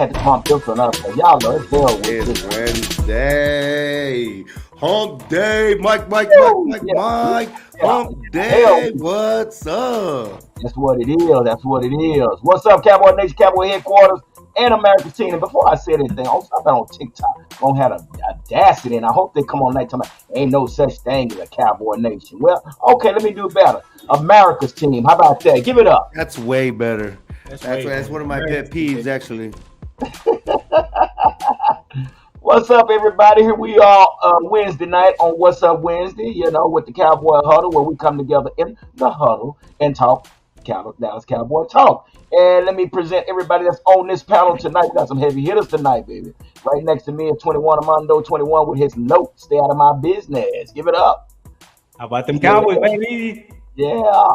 had to pump this one up because y'all know it's hell with It's this. Wednesday. Hump day. Mike. Yeah. Hump Hell, day. What's up? that's what it is. That's what it is. What's up, Cowboy Nation, Cowboy Headquarters, and America's team? And before I say anything, I'm stopping on TikTok. Gonna have a audacity, and I hope they come on night time. Ain't no such thing as a Cowboy Nation. Well, okay, let me do better. America's team. How about that? Give it up. That's way better. That's That's one of my pet peeves, actually. What's up, everybody? Here we are Wednesday night on What's Up Wednesday, with the Cowboy Huddle, where we come together in the huddle and talk Dallas Cowboy talk. And let me present everybody that's on this panel tonight. We got some heavy hitters tonight, baby. Right next to me is 21 Armando 21 with his note, stay out of my business. Give it up. How about them Cowboys, baby? Yeah.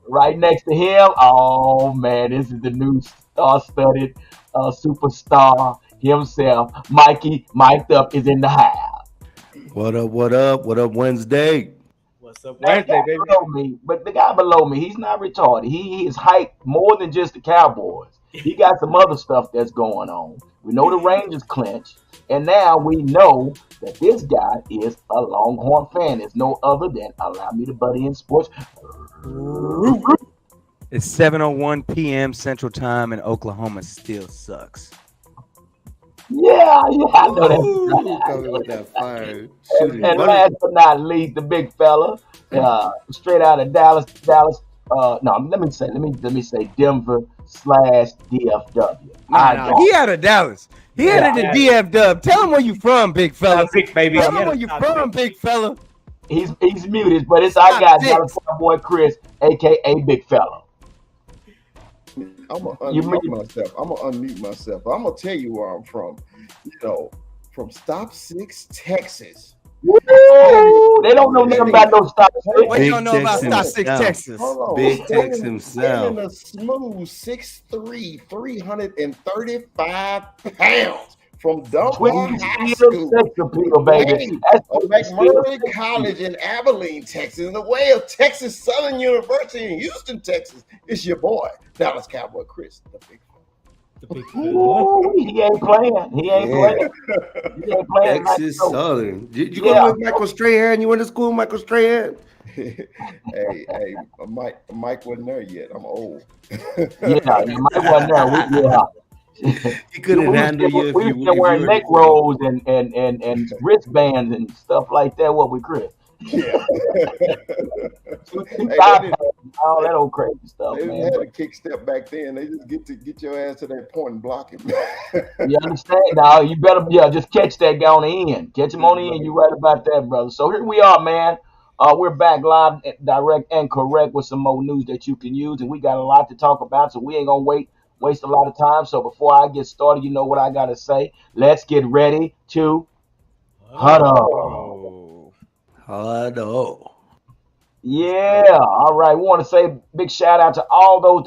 Right next to him, oh man, this is the new star-studded superstar himself. Mikey, mic'd up, is in the house. What up, Wednesday? What's up, That Wednesday, guy baby? below me, but the guy below me, he's not retarded. He is hyped more than just the Cowboys. He got some other stuff that's going on. We know the Rangers clinched, and now we know that this guy is a Longhorn fan. It's no other than Allow Me to Buddy in Sports. It's 7:01 p.m. Central Time, and Oklahoma still sucks. Yeah, I know Ooh, that. coming with that fire. And last but not least, the big fella, straight out of Dallas. No, let me say Denver/DFW. Nah, he out of Dallas. He out of the DF Dub. Tell him where you from, big fella. Big baby. Tell him where you from, big fella. He's muted, but it's our guy, Six. Dallas Cowboy Chris, aka Big Fella. I'm gonna unmute myself. I'm gonna tell you where I'm from. From Stop 6, Texas. Woo! They don't know nothing about no stop. What you don't know about Stop 6 himself. Texas? Hold on. Big Tex Standing himself. a smooth 6'3", 335 pounds from Dunbar Twin High Steel School. Sex Appeal, baby. That's Of McMurray College in Abilene, Texas, in the way of Texas Southern University in Houston, Texas. It's your boy, Dallas Cowboy Chris, the big Ooh, he ain't playing. He ain't playing. Texas Southern. Did you go with Michael Strahan? You went to school with Michael Strahan? hey, Mike wasn't there yet. I'm old. Yeah, Mike wasn't there. He couldn't handle you if we you were wearing neck rolls and wristbands and stuff like that. What we Chris? Yeah. All that old crazy stuff, They man. didn't have a kick step back then. They just get your ass to that point and block him. You understand now? You better just catch that guy on the end. Catch him on the end. You're right about that, brother. So here we are, man. We're back live, direct, and correct with some more news that you can use, and we got a lot to talk about. So we ain't gonna waste a lot of time. So before I get started, you know what I gotta say. Let's get ready to huddle. Huddle. Yeah, all right. We want to say big shout out to all those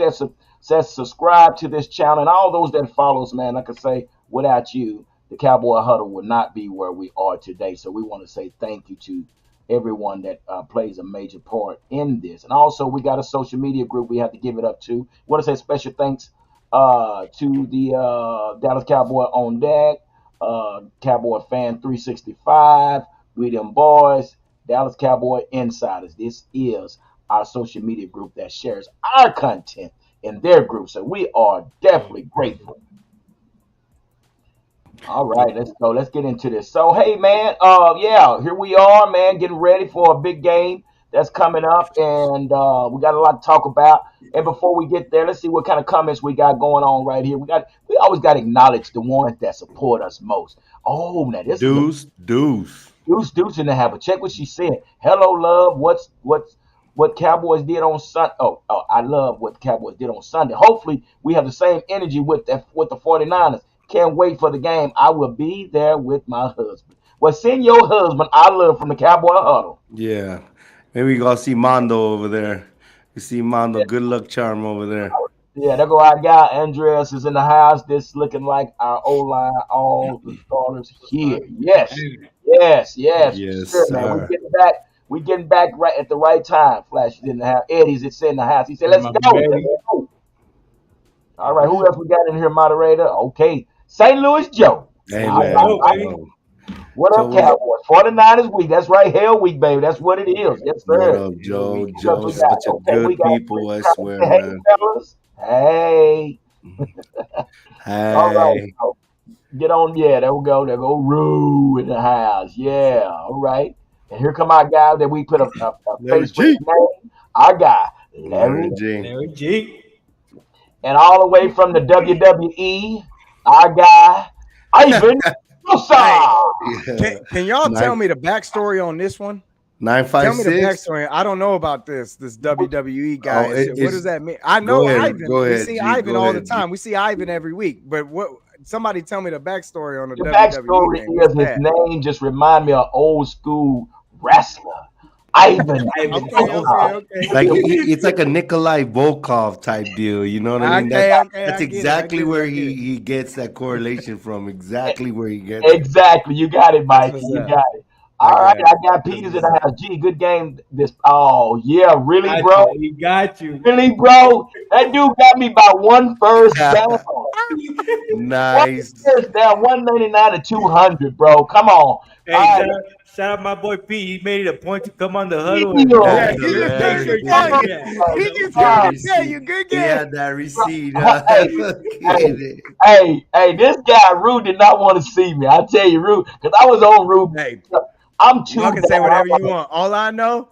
that subscribe to this channel and all those that follow us, man. Like I say, without you, the Cowboy Huddle would not be where we are today. So we want to say thank you to everyone that plays a major part in this. And also, we got a social media group we have to give it up to. We want to say special thanks to the Dallas Cowboy on deck, Cowboy Fan 365, We Them Boys, Dallas Cowboy Insiders. This is our social media group that shares our content in their group. So we are definitely grateful. All right, let's go. Let's get into this. So, hey, man, here we are, man, getting ready for a big game that's coming up, and we got a lot to talk about. And before we get there, let's see what kind of comments we got going on right here. We always got to acknowledge the ones that support us most. Oh, now this Deuce. Deuce in the habit. Check what she said. Hello, love. What Cowboys did on Sunday. Oh, I love what the Cowboys did on Sunday. Hopefully, we have the same energy with the 49'ers. Can't wait for the game. I will be there with my husband. Well, send your husband I love from the Cowboy Huddle. Yeah. Maybe we gonna see Mondo over there. You see Mondo, good luck charm over there. Yeah, there go our guy. Andreas is in the house. This looking like our O-line, all the starters here. Yes. Yes, sure, man. We getting back right at the right time. Flash is in the house. Eddie's in the house. He said, let's go. All right, who else we got in here, moderator? Okay. St. Louis Joe. Hey, I- man. Oh, baby. What up, Joe, Cowboys? 49ers week. That's right. Hell week, baby. That's what it is. Yes, what sir. up, Hell Joe? week. Because Joe, we got, such a okay, we good got people, I swear, hey, man. fellas. Hey. All right. Hey. So get on. Yeah, there we go. There go Rue in the house. Yeah. All right. And here come our guy that we put a Larry face with G. his name. Our guy, Larry. Larry G. Larry G. And all the way from the WWE, our guy, Ivan Musa. Yeah. Can y'all tell Nine, me the backstory on this one? Tell me the 956. backstory. I don't know about this WWE guy. Oh, What does that mean? I go know ahead. Ivan. Go We ahead, see G. Ivan Go all the ahead, G. time. We see Ivan every week. But what? Somebody tell me the backstory on the The WWE backstory name. What's is his that? name just remind me of old school wrestler, Ivan. Ivan. Okay. Like it's like a Nikolai Volkov type deal. You know what I mean? Okay, That's I get it, I exactly get it, where I get it. he gets that correlation from. Exactly where he gets it. Exactly. You got it, That's Mikey. what's You up. got it. I All right, got it. I got That's Peters in what's the up. house. Gee, good game. This. Oh yeah, really, Got bro? you. He got you. Really, bro? That dude got me by one first down. One Nice. first down, 199 to 200, bro. Come on. All Hey, right. shout out my boy P. He made it a point to come on the huddle and Damn. Yeah, That's he just make came sure to you tell get you. that. He You know? just Got came the to tell you. receipt. Good He game. had that receipt. Hey, Get it. hey, this guy Rue did not want to see me. I tell you, Rue, because I was on Rue. Hey, I'm too y'all can say bad. whatever you want. All I know,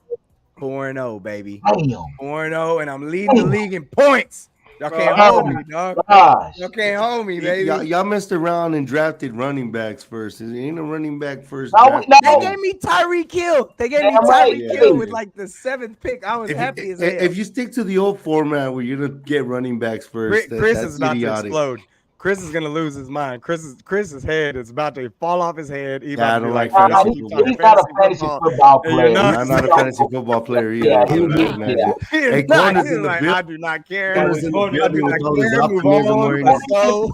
4-0, baby. Damn. 4-0, and I'm leading the league in points. Y'all can't Oh hold my me, dog. gosh. Y'all can't hold me, baby. Y'all messed around and drafted running backs first. There ain't a running back first No, draft. They no. gave me Tyreek Hill. They gave me Damn right. Tyreek Yeah. Hill with like the 7th pick. I was If happy you, as hell. if you stick to the old format where you're gonna get running backs first, Chris that's is about idiotic. to explode. Chris is gonna lose his mind. Chris's head is about to fall off his head. He Yeah, about I to be don't like, like Nah, fantasy he's football. not a fantasy football and you're player. not. I'm not a fantasy football player either. Yeah, so he- imagine. yeah. Hey, Nah, corners he's in the like, building. I do not care. Corners in the I do building not with all his care. Move optimism on. wearing Let's his go.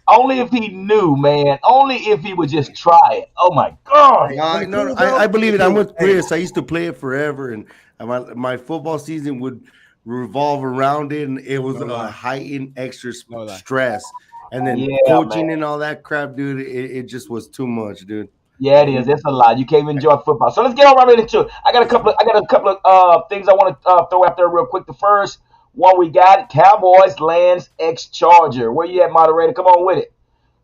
Only if he knew, man. Only if he would just try it. Oh my God. No, I believe it. I'm with Chris. I used to play it forever, and my football season would revolve around it, and it was No a lie. heightened extra No lie. stress. And then Yeah, coaching man. and all that crap, dude, it just was too much, dude. Yeah, it is. It's a lot. You can't even enjoy football. So let's get on right into it. I got a couple of things I want to throw out there real quick. The first one we got: Cowboys lands ex-Charger. Where you at, moderator? Come on with it.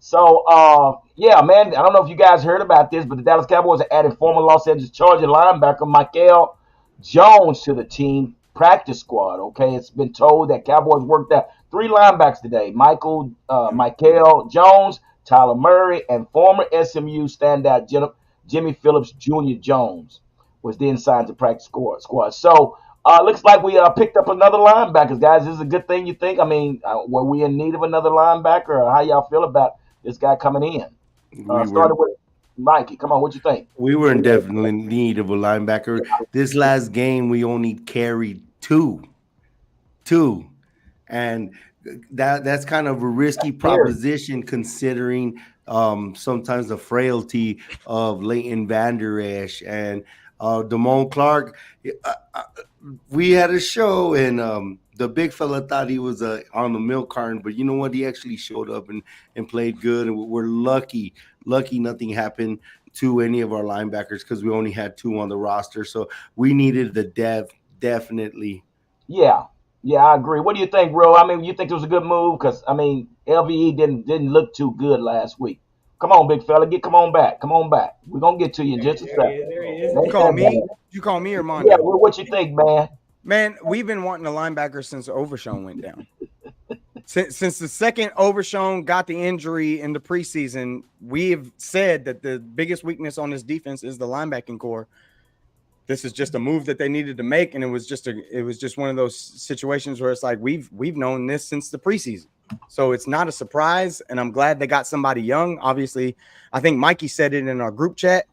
So, yeah, man. I don't know if you guys heard about this, but the Dallas Cowboys added former Los Angeles Charger linebacker Michael Jones to the team practice squad. Okay, it's been told that Cowboys worked out 3 linebackers today: Michael Jones, Tyler Murray, and former SMU standout Jimmy Phillips Jr. Jones was then signed to practice squad. So looks like we picked up another linebacker, guys. This is a good thing, you think? I mean, were we in need of another linebacker, or how y'all feel about this guy coming in? Started with Mikey. Come on, what you think? We were in definitely need of a linebacker. This last game, we only carried two, and that's kind of a risky proposition considering sometimes the frailty of Leighton Vander Esch and Damone Clark. We had a show, and the big fella thought he was on the milk carton, but you know what? He actually showed up and played good, and we're lucky nothing happened to any of our linebackers because we only had 2 on the roster, so we needed the depth definitely. Yeah, I agree. What do you think, bro? I mean, you think it was a good move? Because I mean, LVE didn't look too good last week. Come on, big fella, come on back. We're gonna get to you in just a second. There he is. You call me or Mondo? Yeah, what you think, man? Man, we've been wanting a linebacker since Overshown went down. Since the second Overshown got the injury in the preseason, we have said that the biggest weakness on this defense is the linebacking core. This is just a move that they needed to make, and it was just one of those situations where it's like we've known this since the preseason. So it's not a surprise, and I'm glad they got somebody young. Obviously, I think Mikey said it in our group chat.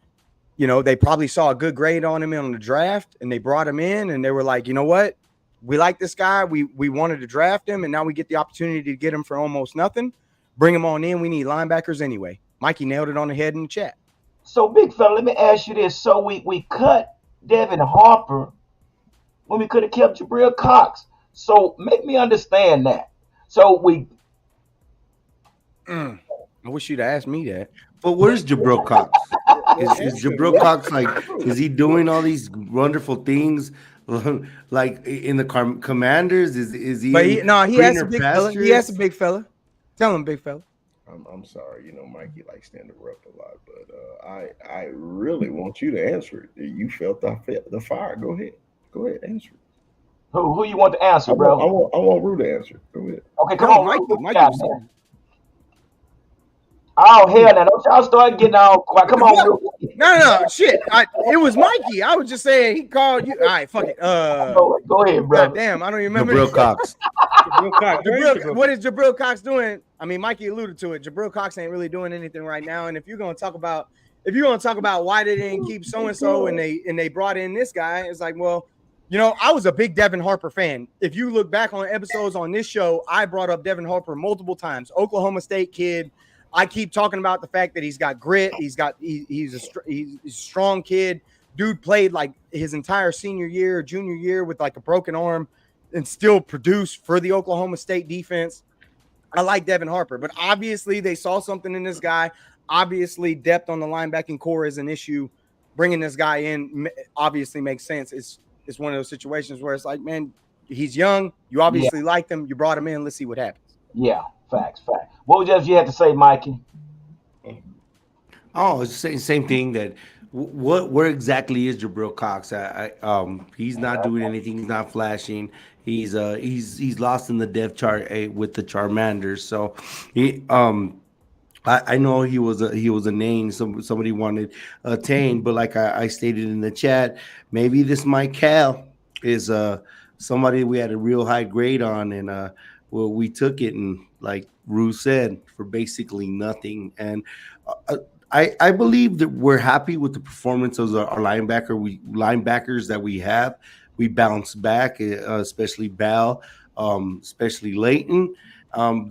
You know, they probably saw a good grade on him in the draft, and they brought him in, and they were like, you know what? We like this guy. We wanted to draft him, and now we get the opportunity to get him for almost nothing. Bring him on in. We need linebackers anyway. Mikey nailed it on the head in the chat. So, big fella, let me ask you this. So we cut Devin Harper when we could have kept Jabril Cox. So make me understand that. So we I wish you'd asked me that. But where's Jabril Cox? Is Answer. Jabril Cox is he doing all these wonderful things like in the Commanders? Is he? But he has greener a big fella. He pastures? has a big fella. Tell him, big fella. I'm sorry, Mikey likes to interrupt a lot, but I really want you to answer it. You felt the fire. Go ahead, answer it. Who you want to answer, I bro? want Rue to answer. Go ahead. Okay, come No, on, Rue. Mikey. Yeah, man. Oh hell, now don't y'all start getting all quiet. Come on, Rue. No, shit. It was Mikey. I was just saying he called you. All right, fuck it. Go ahead, bro. God damn, I don't even remember. Jabril Cox. What is Jabril Cox doing? I mean, Mikey alluded to it. Jabril Cox ain't really doing anything right now. And if you're gonna talk about why they didn't keep so and so and they brought in this guy, it's like, well, I was a big Devin Harper fan. If you look back on episodes on this show, I brought up Devin Harper multiple times. Oklahoma State kid. I keep talking about the fact that he's got grit. He's a strong kid. Dude played like his entire senior year, junior year with like a broken arm and still produced for the Oklahoma State defense. I like Devin Harper, but obviously they saw something in this guy. Obviously depth on the linebacking core is an issue. Bringing this guy in obviously makes sense. It's one of those situations where it's like, man, he's young. You obviously liked him. You brought him in. Let's see what happens. Yeah, facts. What was that you had to say, Mikey? Oh, it's the same thing. That where exactly is Jabril Cox? He's not doing anything. He's not flashing. He's lost in the depth chart with the Charmanders. So I know he was a name somebody wanted attained, but like I stated in the chat, maybe this Mike Cal is somebody we had a real high grade on, and we took it, and like Rue said, for basically nothing. And I believe that we're happy with the performance of our linebackers that we have. We bounce back, especially Bell, especially Leighton.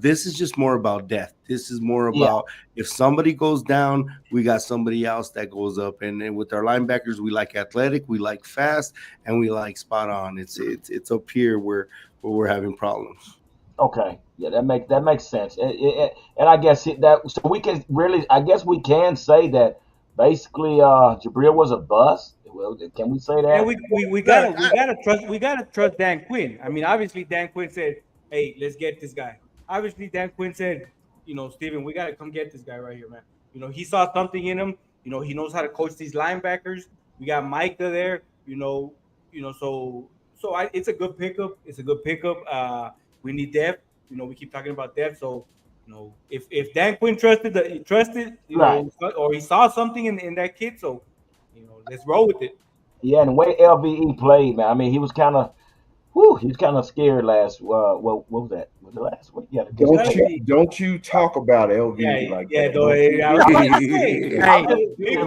This is just more about depth. This is more about if somebody goes down, we got somebody else that goes up. And with our linebackers, we like athletic, we like fast, and we like spot on. It's up here where we're having problems. Okay, yeah, that makes sense, and I guess so we can really, I guess we can say that basically Jabril was a bust. Well, can we say that? Yeah, we gotta trust Dan Quinn. I mean, obviously Dan Quinn said, "Hey, let's get this guy." Obviously Dan Quinn said, Steven, we gotta come get this guy right here, man. He saw something in him. He knows how to coach these linebackers. We got Micah there. So it's a good pickup. It's a good pickup. We need depth. We keep talking about depth. So, if Dan Quinn trusted, right, or he saw something in that kid, so, let's roll with it. Yeah, and the way LVE played, man. I mean, he was kind of scared last. What was that? Was the last week? Yeah. Don't you talk about LV like that?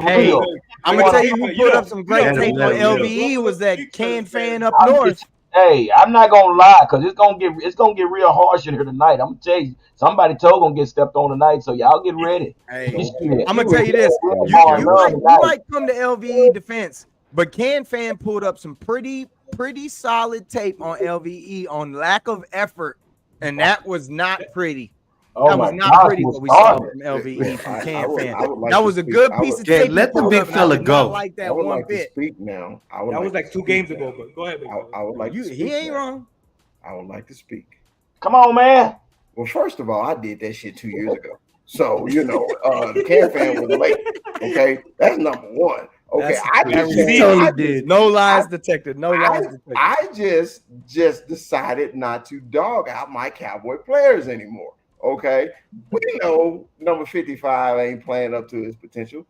Hey, I'm gonna tell you who put up some great tape on LVE was that Can fan up north. Hey, I'm not gonna lie, cause it's gonna get real harsh in here tonight. I'm gonna tell you, somebody gonna get stepped on tonight, so y'all get ready. Hey, I'm gonna tell you this: you might come to LVE defense, but Can fan pulled up some pretty solid tape on LVE on lack of effort, and that was not pretty. That was not pretty what we saw from LVE from Can fan. That was a good piece of tape. Let the big fella go. Like that one bit. Speak now. That was like 2 games ago, but go ahead. I would like to speak. He ain't wrong. I would like to speak. Come on, man. Well, first of all, I did that shit 2 years ago. So, the Can fan was late. Okay. That's number one. Okay. I did. No lies detected. No lies detected. I just decided not to dog out my Cowboy players anymore. Okay. We know number 55 ain't playing up to his potential.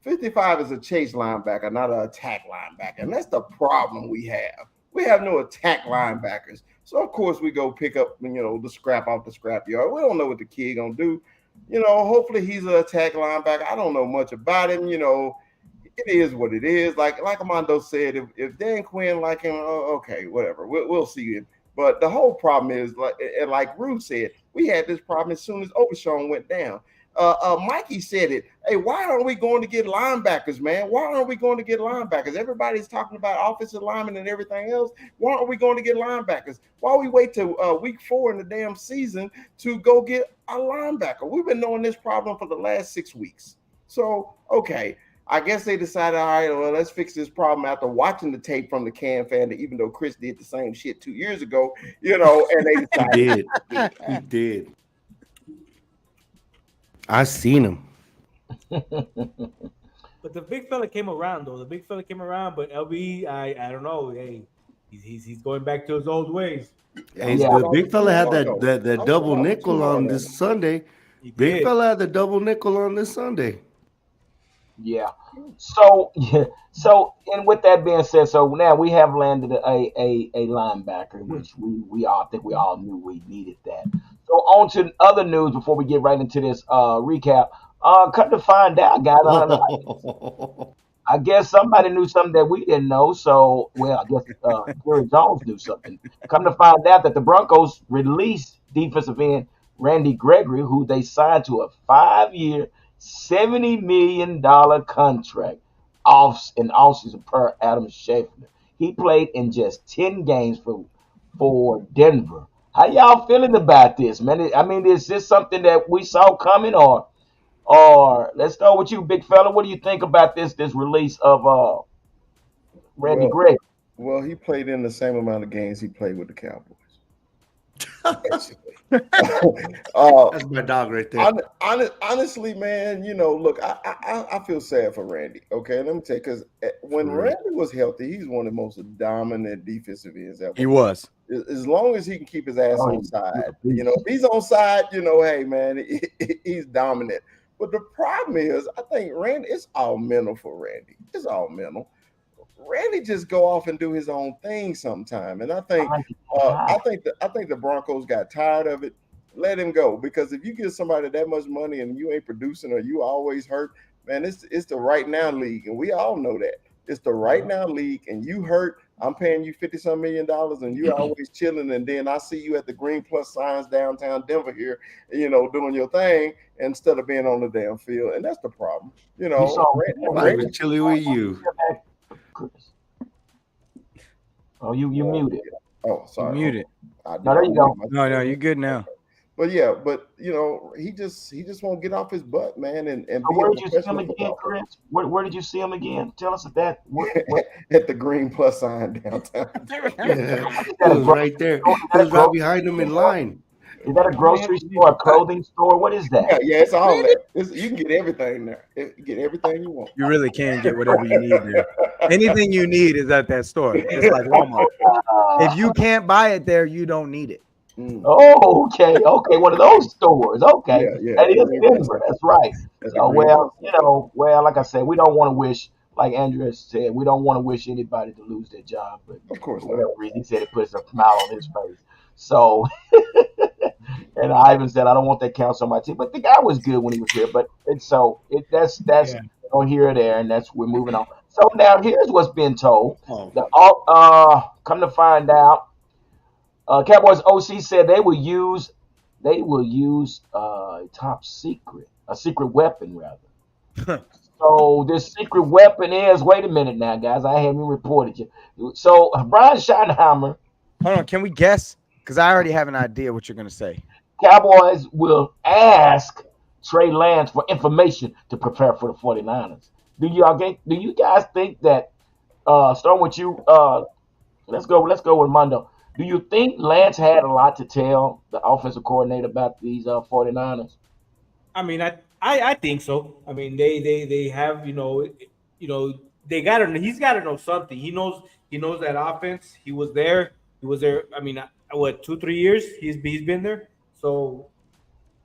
55 is a chase linebacker, not an attack linebacker. And that's the problem we have. We have no attack linebackers. So, of course, we go pick up, the scrap off the scrap yard. We don't know what the kid going to do. Hopefully he's an attack linebacker. I don't know much about him. It is what it is. Like Armando said, if Dan Quinn like him, okay, whatever. We'll see him. But the whole problem is, like Ruth said, we had this problem as soon as Overshawn went down. Mikey said it. Hey, why aren't we going to get linebackers, man? Why aren't we going to get linebackers? Everybody's talking about offensive linemen and everything else. Why aren't we going to get linebackers? Why we wait till week 4 in the damn season to go get a linebacker? We've been knowing this problem for the last 6 weeks. So, okay. I guess they decided, all right, well, let's fix this problem after watching the tape from the Cam fan, even though Chris did the same shit 2 years ago, and they decided. He did. I seen him. But the big fella came around, though. The big fella came around, but LB, I don't know. Hey, he's going back to his old ways. Hey, the big fella had that double nickel on this Sunday. Big fella had the double nickel on this Sunday. Yeah. So and with that being said, so now we have landed a linebacker, which we all think we all knew we needed that. So on to other news before we get right into this recap. Come to find out, guys, I guess somebody knew something that we didn't know. So, well, I guess Jerry Jones knew something. Come to find out that the Broncos released defensive end Randy Gregory, who they signed to a 5-year, $70 million contract in offseason per Adam Schefter. He played in just 10 games for Denver. How y'all feeling about this, man? I mean, is this something that we saw coming, or let's go with you, big fella? What do you think about this release of Randy Gregg? Well, he played in the same amount of games he played with the Cowboys. That's my dog right there. Honestly, man, look, I feel sad for Randy. Okay, let me tell you, because when Randy was healthy, he's one of the most dominant defensive ends ever. He was. As long as he can keep his ass on side, if he's on side, hey, man, he's dominant. But the problem is, I think Randy, it's all mental for Randy. It's all mental. Randy just go off and do his own thing sometime, and I think the Broncos got tired of it. Let him go, because if you give somebody that much money and you ain't producing or you always hurt, man, it's the right now league, and we all know that it's the right now league. And you hurt, I'm paying you $50-some million, and you're always chilling, and then I see you at the Green Plus signs downtown Denver here, doing your thing instead of being on the damn field, and that's the problem. Randy was chilling with you. Oh, you muted. Oh, sorry. You muted. No, there you go. No, you're good now. But yeah, he just won't get off his butt, man. And where did you see him again, Chris? Where did you see him again? Tell us that. At the Green Plus sign downtown. It was right there. It was right behind him in line. Is that a grocery store, a clothing store? What is that? Yeah, it's all that. You can get everything there. You get everything you want. You really can get whatever you need there. Anything you need is at that store. It's like Walmart. If you can't buy it there, you don't need it. Oh, okay. One of those stores. Okay. Yeah. That is Denver. That's right. So, like I said, we don't want to wish, like Andrea said, we don't want to wish anybody to lose their job. But of course, for whatever reason, he said it puts a smile on his face. So, and I even said I don't want that count on my team. But the guy was good when he was here. But that's on here or there, and we're moving on. So now here's what's being told. Come to find out, Cowboys OC said they will use a secret weapon rather. So this secret weapon is, wait a minute now, guys, I haven't reported you. So Brian Schottenheimer. Hold on, can we guess? Because I already have an idea what you're going to say. Cowboys will ask Trey Lance for information to prepare for the 49ers. Do you guys think that, starting with you, let's go with Mondo. Do you think Lance had a lot to tell the offensive coordinator about these 49ers? I mean, I think so. I mean, they have, they gotta, he's gotta know something. He knows that offense. He was there. I mean, 2-3 years he's been there. So,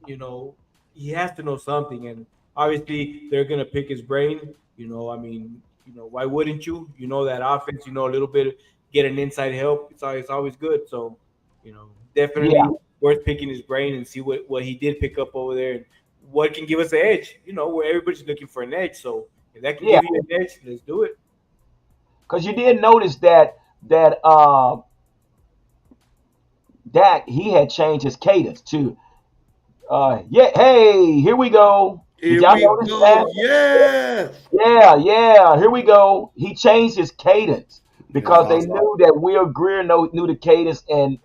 he has to know something, and obviously they're gonna pick his brain. I mean, why wouldn't you? That offense, a little bit, get an inside help. It's always good. So, definitely worth picking his brain and see what he did pick up over there and what can give us an edge. Where everybody's looking for an edge. So if that can give you an edge, let's do it. Because you did notice that Dak, he had changed his cadence too. Yeah. Hey, here we go. Did Here y'all we notice go. that? Yeah. Yeah, yeah. Here we go. He changed his cadence That's because they awesome. knew that Will Greer knew the cadence, and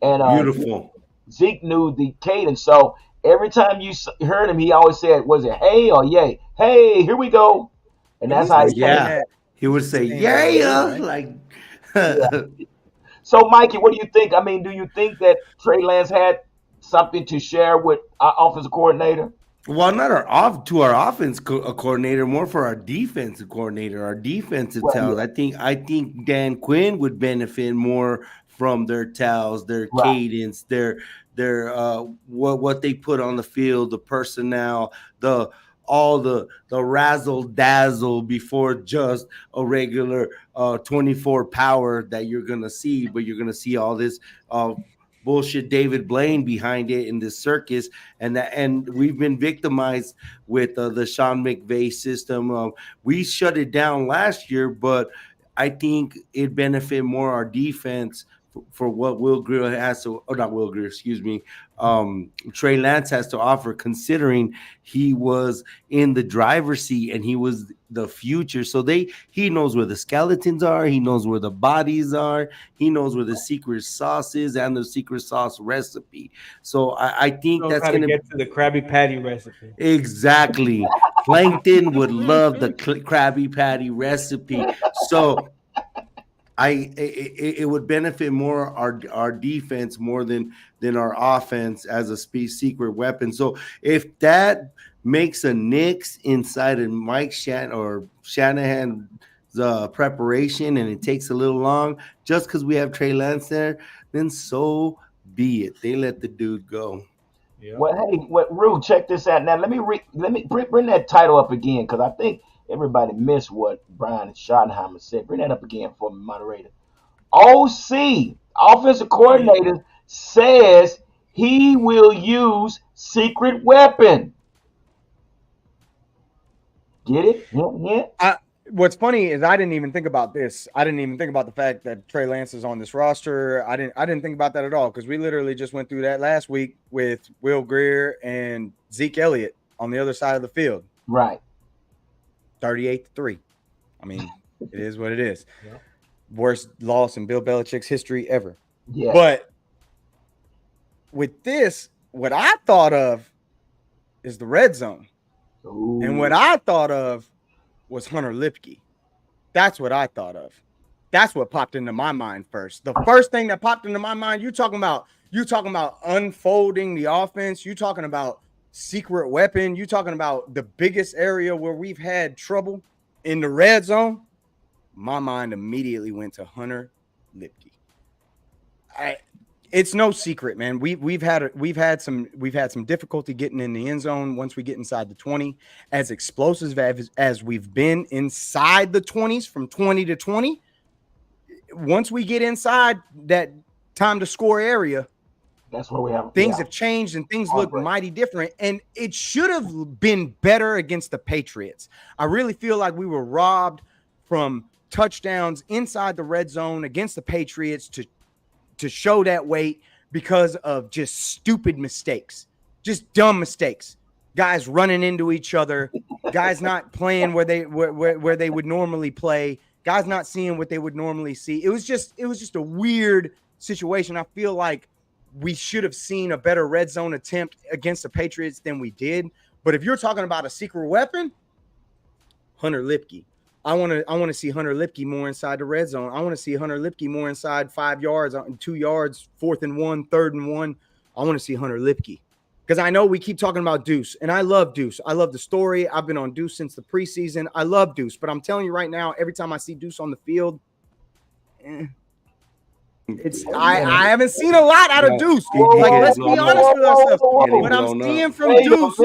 Beautiful. Zeke knew the cadence. So every time you heard him, he always said, "Was it hey or yay? Hey, here we go," and But that's he's how been he saying changed. Yeah. that. He He's would been say, saying that all year, yeah. right? Like, Yeah. So, Mikey, what do you think? I mean, do you think that Trey Lance had something to share with our offensive coordinator? well, not our offense coordinator, more for our defensive coordinator, our defensive Well, tells. yeah, I think Dan Quinn would benefit more from their tells, their right. cadence, their what they put on the field, the personnel, the all the razzle dazzle before just a regular 24 power that you're gonna see, but you're gonna see all this bullshit David Blaine behind it in this circus, and we've been victimized with the Sean McVay system. We shut it down last year, but I think it benefit more our defense for what Will Grill has to, or not Will Grill, excuse me, Trey Lance has to offer, considering he was in the driver's seat and he was the future. So he knows where the skeletons are, he knows where the bodies are, he knows where the secret sauce is and the secret sauce recipe. So I think Knows that's how to gonna get to the Krabby Patty recipe. exactly. Plankton would love the Krabby Patty recipe. So it would benefit more our defense more than our offense as a secret weapon. So if that makes a nix inside of Mike Shanahan's preparation, and it takes a little long just because we have Trey Lance there, then so be it. They let the dude go. Yeah. Well, hey, what Rue? Check this out. Now, let me bring that title up again because I think everybody missed what Brian Schottenheimer said. Bring that up again for me, moderator. OC, offensive coordinator, says he will use secret weapon. Get it? Hint, hint. What's funny is I didn't even think about this. I didn't even think about the fact that Trey Lance is on this roster. I didn't think about that at all because we literally just went through that last week with Will Greer and Zeke Elliott on the other side of the field. Right. 38-3. I mean, it is what it is. Yeah. Worst loss in Bill Belichick's history ever. Yes. But with this, what I thought of is the red zone. Ooh. And what I thought of was Hunter Lipke. That's what I thought of. That's what popped into my mind first. The first thing that popped into my mind, you talking about unfolding the offense. You talking about secret weapon. You talking about the biggest area where we've had trouble in the red zone. My mind immediately went to Hunter Lipke. It's no secret, man. We've had some difficulty getting in the end zone once we get inside the 20. As explosive as we've been inside the 20s from 20 to 20, once we get inside that time to score area, that's where we have things have changed and things look mighty different. And it should have been better against the Patriots. I really feel like we were robbed from touchdowns inside the red zone against the Patriots to show that weight because of just stupid mistakes, just dumb mistakes. Guys running into each other, guys not playing where they would normally play, guys not seeing what they would normally see. It was just a weird situation. I feel like we should have seen a better red zone attempt against the Patriots than we did. But if you're talking about a secret weapon, Hunter Lipke. I want to see Hunter Lipke more inside the red zone. I want to see Hunter Lipke more inside 5 yards, 2 yards, 4th and 1, 3rd and 1. I want to see Hunter Lipke because I know we keep talking about Deuce, and I love Deuce. I love the story. I've been on Deuce since the preseason. I love Deuce, but I'm telling you right now, every time I see Deuce on the field, I haven't seen a lot out of Deuce. Like, let's be honest with ourselves. What I'm seeing from Deuce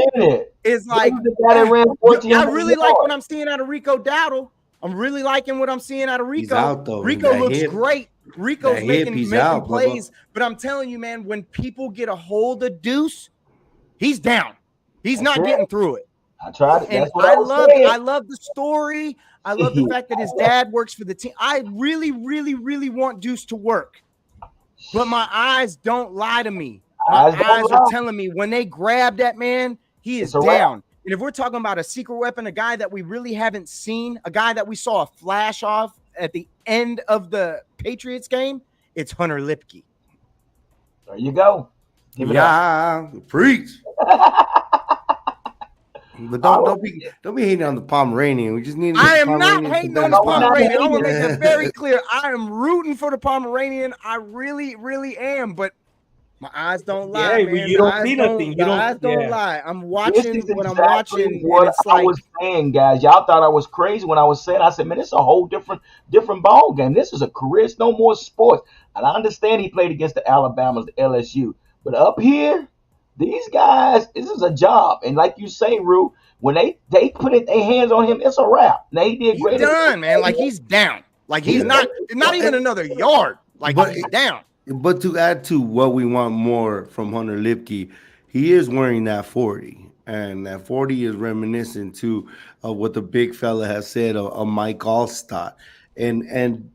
is like, I really like what I'm seeing out of Rico Dowdle. I'm really liking what I'm seeing out of Rico. He's out, though. Rico looks great. Rico's making out, plays. But I'm telling you, man, when people get a hold of Deuce, he's down. He's not getting through it. I tried it. And I love the story. I love the fact that his dad works for the team. I really, really, really want Deuce to work. But my eyes don't lie to me. My Eyes don't eyes are lie. telling me when they grab that man, he is It's a wrap. down. And if we're talking about a secret weapon, a guy that we really haven't seen, a guy that we saw a flash off at the end of the Patriots game, it's Hunter Lipke. There you go. Give it up. Yeah, preach. But don't be hating on the Pomeranian. We just need. I am not Pomeranian hating to on the No, we're not Pomeranian. I hating. want to make that very clear. I am rooting for the Pomeranian. I really, really am. But my eyes don't lie, Yeah, man. you The don't eyes see don't. nothing. You The don't. eyes don't Yeah. lie. I'm This watching is what I'm exactly watching, and what it's I like was saying, guys. Y'all thought I was crazy when I was saying. I said, man, it's a whole different ball game. This is a career. It's no more sports. And I understand he played against the Alabamas, the LSU, but up here, these guys, this is a job. And like you say, Rue, when they put their hands on him, it's a wrap. Now he did he's great. done, man. Like he's down. Like he's not even another yard. Like But he's down. But to add to what we want more from Hunter Lipke, he is wearing that 40. And that 40 is reminiscent to what the big fella has said, a Mike Allstott. And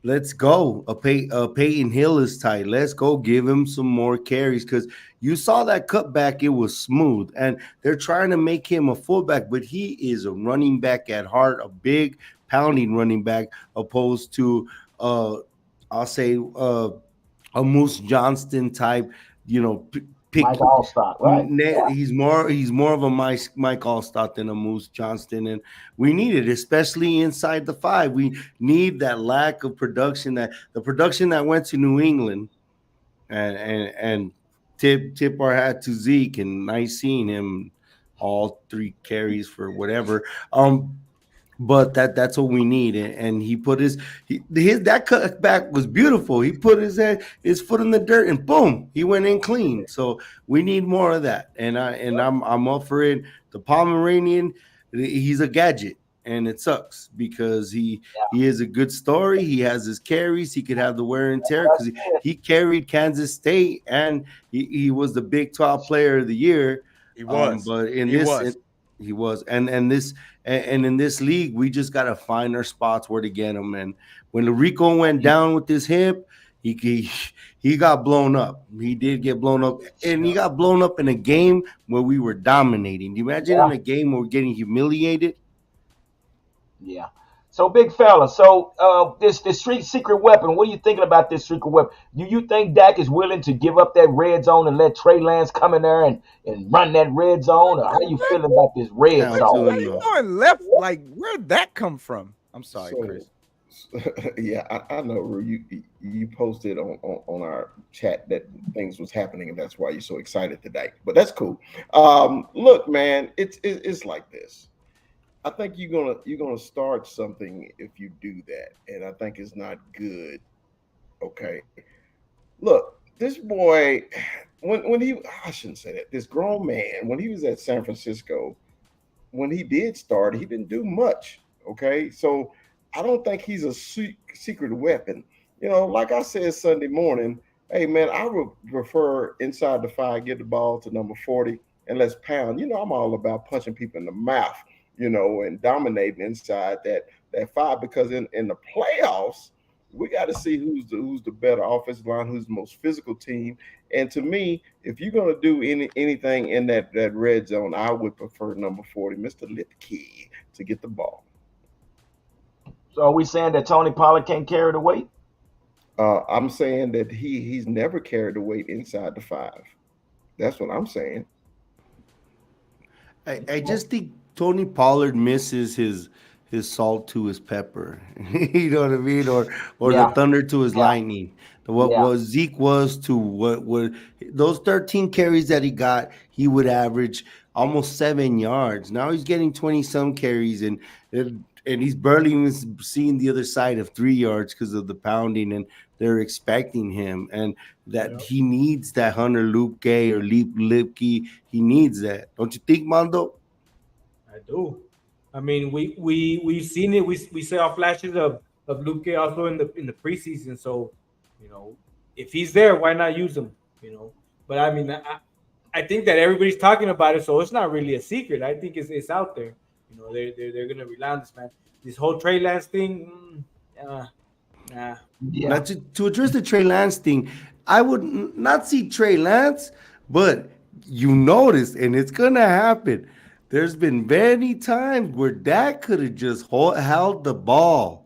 let's go. Peyton Hill is tight. Let's go give him some more carries because you saw that cutback. It was smooth. And they're trying to make him a fullback, but he is a running back at heart, a big pounding running back, opposed to I'll say a Moose Johnston type, pick. Mike Allstott, right? Yeah. He's more of a Mike Allstott than a Moose Johnston, and we need it, especially inside the 5. We need that lack of production, that the production that went to New England, and tip our hat to Zeke, and nice seeing him all 3 carries for whatever. But that's what we need, and he put his that cutback was beautiful. He put his foot in the dirt, and boom, he went in clean. So we need more of that, and I'm up for it. The Pomeranian, he's a gadget, and it sucks because he is a good story. He has his carries. He could have the wear and tear because he carried Kansas State, and he was the Big 12 Player of the Year. He was, but in he this. was. He was, and in this league, we just gotta find our spots where to get him. And when Rico went down with his hip, he got blown up. He did get blown up, and he got blown up in a game where we were dominating. Do you imagine in a game where we're getting humiliated? Yeah. So big fella. So this secret weapon. What are you thinking about this secret weapon? Do you think Dak is willing to give up that red zone and let Trey Lance come in there and run that red zone? Or how you feeling about this red zone? What are you doing left? Like where'd that come from? I'm sorry, Chris. Yeah, I know, Rue. You posted on our chat that things was happening, and that's why you're so excited today. But that's cool. Look, man, it's like this. I think you're gonna start something if you do that, and I think it's not good. Okay, look, this boy, when I shouldn't say that. This grown man, when he was at San Francisco, when he did start, he didn't do much. Okay, so I don't think he's a secret weapon. Like I said Sunday morning, hey man, I would prefer inside the 5, get the ball to number 40, and let's pound. I'm all about punching people in the mouth. And dominating inside that 5, because in the playoffs, we got to see who's the better offensive line, who's the most physical team. And to me, if you're going to do anything in that red zone, I would prefer number 40, Mr. Lipke, to get the ball. So are we saying that Tony Pollard can't carry the weight? I'm saying that he's never carried the weight inside the 5. That's what I'm saying. I just think Tony Pollard misses his salt to his pepper. You know what I mean? Or the thunder to his lightning. What Zeke was to what those 13 carries that he got, he would average almost 7 yards. Now he's getting 20-some carries, and he's barely even seeing the other side of 3 yards because of the pounding, and they're expecting him, and that he needs that Hunter Lipke or Lipke. He needs that. Don't you think, Mondo? I do. I mean, we've seen it. We saw flashes of Luke also in the preseason. So, if he's there, why not use him? But I mean, I think that everybody's talking about it, so it's not really a secret. I think it's out there. They're gonna rely on this man. This whole Trey Lance thing, nah. Now, to address the Trey Lance thing, I would not see Trey Lance, but you noticed, and it's gonna happen. There's been many times where Dak could have just held the ball.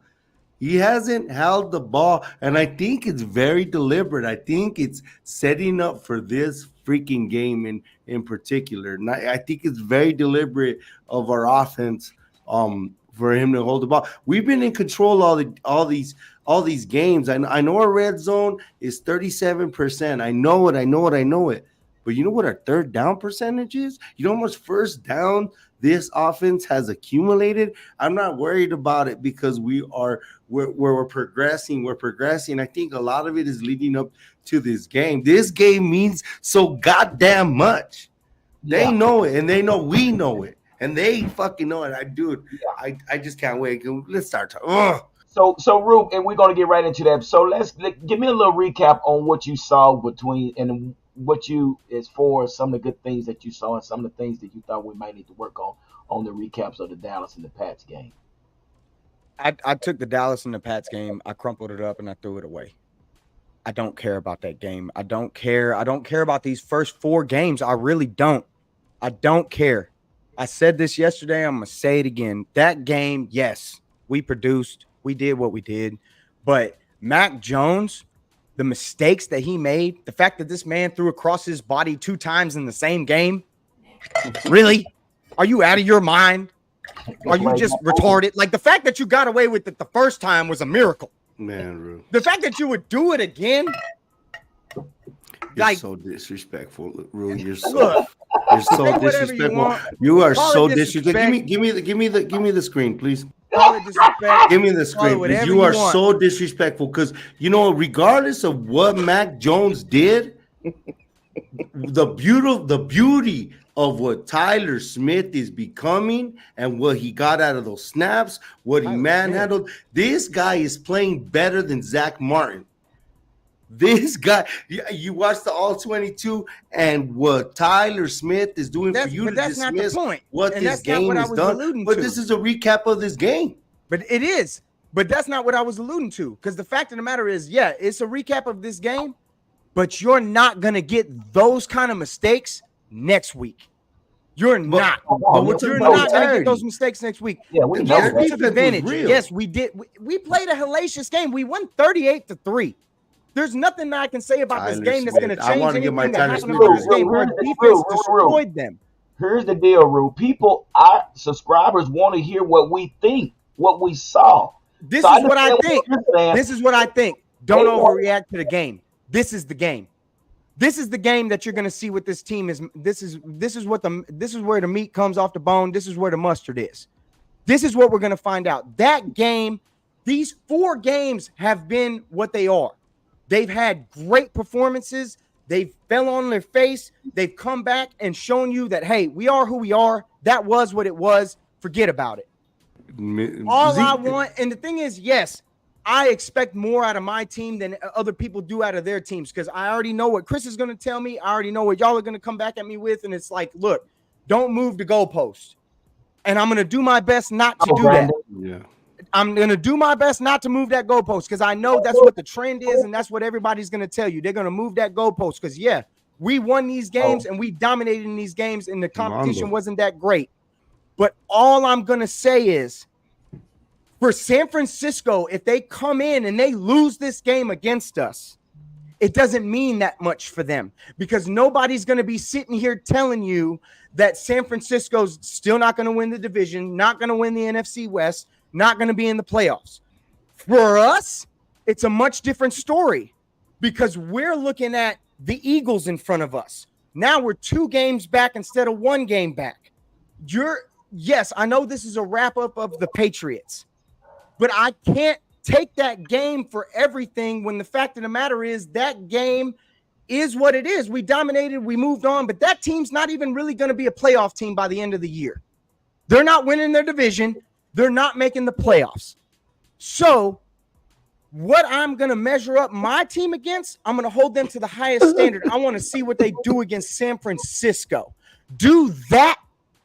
He hasn't held the ball, and I think it's very deliberate. I think it's setting up for this freaking game in particular. And I think it's very deliberate of our offense for him to hold the ball. We've been in control all these games. I know our red zone is 37%. I know it. But you know what our third down percentage is? You know how much first down this offense has accumulated? I'm not worried about it because we're progressing. We're progressing. I think a lot of it is leading up to this game. This game means so goddamn much. They know it, and they know we know it, and they fucking know it. I just can't wait. Let's start talking. So Rube, and we're gonna get right into that. So give me a little recap on what you saw between and what you as far as some of the good things that you saw and some of the things that you thought we might need to work on the recaps of the Dallas and the Pats game. I took the Dallas and the Pats game, I crumpled it up and I threw it away. I don't care about that game. I don't care about these first 4 games. I really don't. I don't care. I said this yesterday. I'm going to say it again. That game, yes, we produced. We did what we did. But Mac Jones, the mistakes that he made, the fact that this man threw across his body 2 times in the same game, really? Are you out of your mind? Are you just retarded? Like, the fact that you got away with it the first time was a miracle. Man, Rue. The fact that you would do it again, you're so disrespectful, Rue. You're so disrespectful. You are so disrespectful. Give me the screen, please. Give me the screen. You are so disrespectful because you know, regardless of what Mac Jones did, the beauty of what Tyler Smith is becoming and what he got out of those snaps, what he manhandled. This guy is playing better than Zach Martin. This guy, you watch the All 22 and what Tyler Smith is doing for you to dismiss what this game has done. But this is a recap of this game. But it is. But that's not what I was alluding to. Because the fact of the matter is, yeah, it's a recap of this game, but you're not going to get those kind of mistakes next week. You're not. You're not going to get those mistakes next week. Yeah, we took advantage. Yes, we did. We played a hellacious game. We won 38-3. There's nothing that I can say about this game that's going to change anything that happened about this game. Our defense destroyed them. Here's the deal, Rue. Our subscribers want to hear what we think, what we saw. This is what I think. This is what I think. Don't overreact to the game. This is the game. This is the game that you're going to see with this team. This is where the meat comes off the bone. This is where the mustard is. This is what we're going to find out. That game, these 4 games have been what they are. They've had great performances. They fell on their face. They've come back and shown you that, hey, we are who we are. That was what it was. Forget about it. All I want, and the thing is, yes, I expect more out of my team than other people do out of their teams because I already know what Chris is going to tell me. I already know what y'all are going to come back at me with. And it's like, look, don't move the goalpost. And I'm going to do my best not to do that. Yeah. I'm going to do my best not to move that goalpost because I know that's what the trend is and that's what everybody's going to tell you. They're going to move that goalpost because, yeah, we won these games and we dominated in these games and the competition wasn't that great. But all I'm going to say is for San Francisco, if they come in and they lose this game against us, it doesn't mean that much for them because nobody's going to be sitting here telling you that San Francisco's still not going to win the division, not going to win the NFC West, not going to be in the playoffs. For us, it's a much different story because we're looking at the Eagles in front of us. Now we're 2 games back instead of 1 game back. Yes, I know this is a wrap-up of the Patriots, but I can't take that game for everything when the fact of the matter is that game is what it is. We dominated, we moved on, but that team's not even really going to be a playoff team by the end of the year. They're not winning their division. They're not making the playoffs. So what I'm going to measure up my team against, I'm going to hold them to the highest standard. I want to see what they do against San Francisco. Do that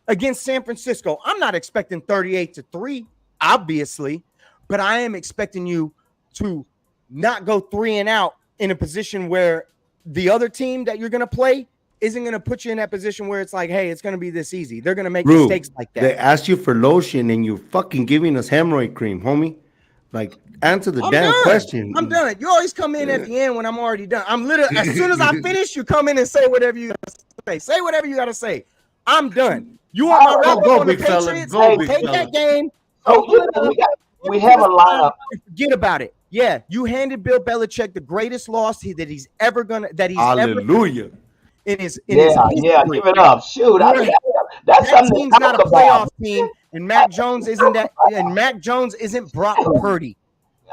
against San Francisco. I'm not expecting 38-3, obviously, but I am expecting you to not go 3 and out in a position where the other team that you're going to play isn't going to put you in that position where it's like, hey, it's going to be this easy. They're going to make mistakes like that. They asked you for lotion and you're fucking giving us hemorrhoid cream, homie. Like, answer the damn question. I'm done. You always come in at the end when I'm already done. I'm literally, as soon as I finish, you come in and say whatever you got to say. Say whatever you got to say. I'm done. You want my wrap up on the Patriots? Take that game. We have a lineup. Forget about it. Yeah, you handed Bill Belichick the greatest loss that he's ever Hallelujah. in his Give it up. Shoot, that's that something team's not a playoff team, and Mac Jones isn't that. And Mac Jones isn't Brock Purdy.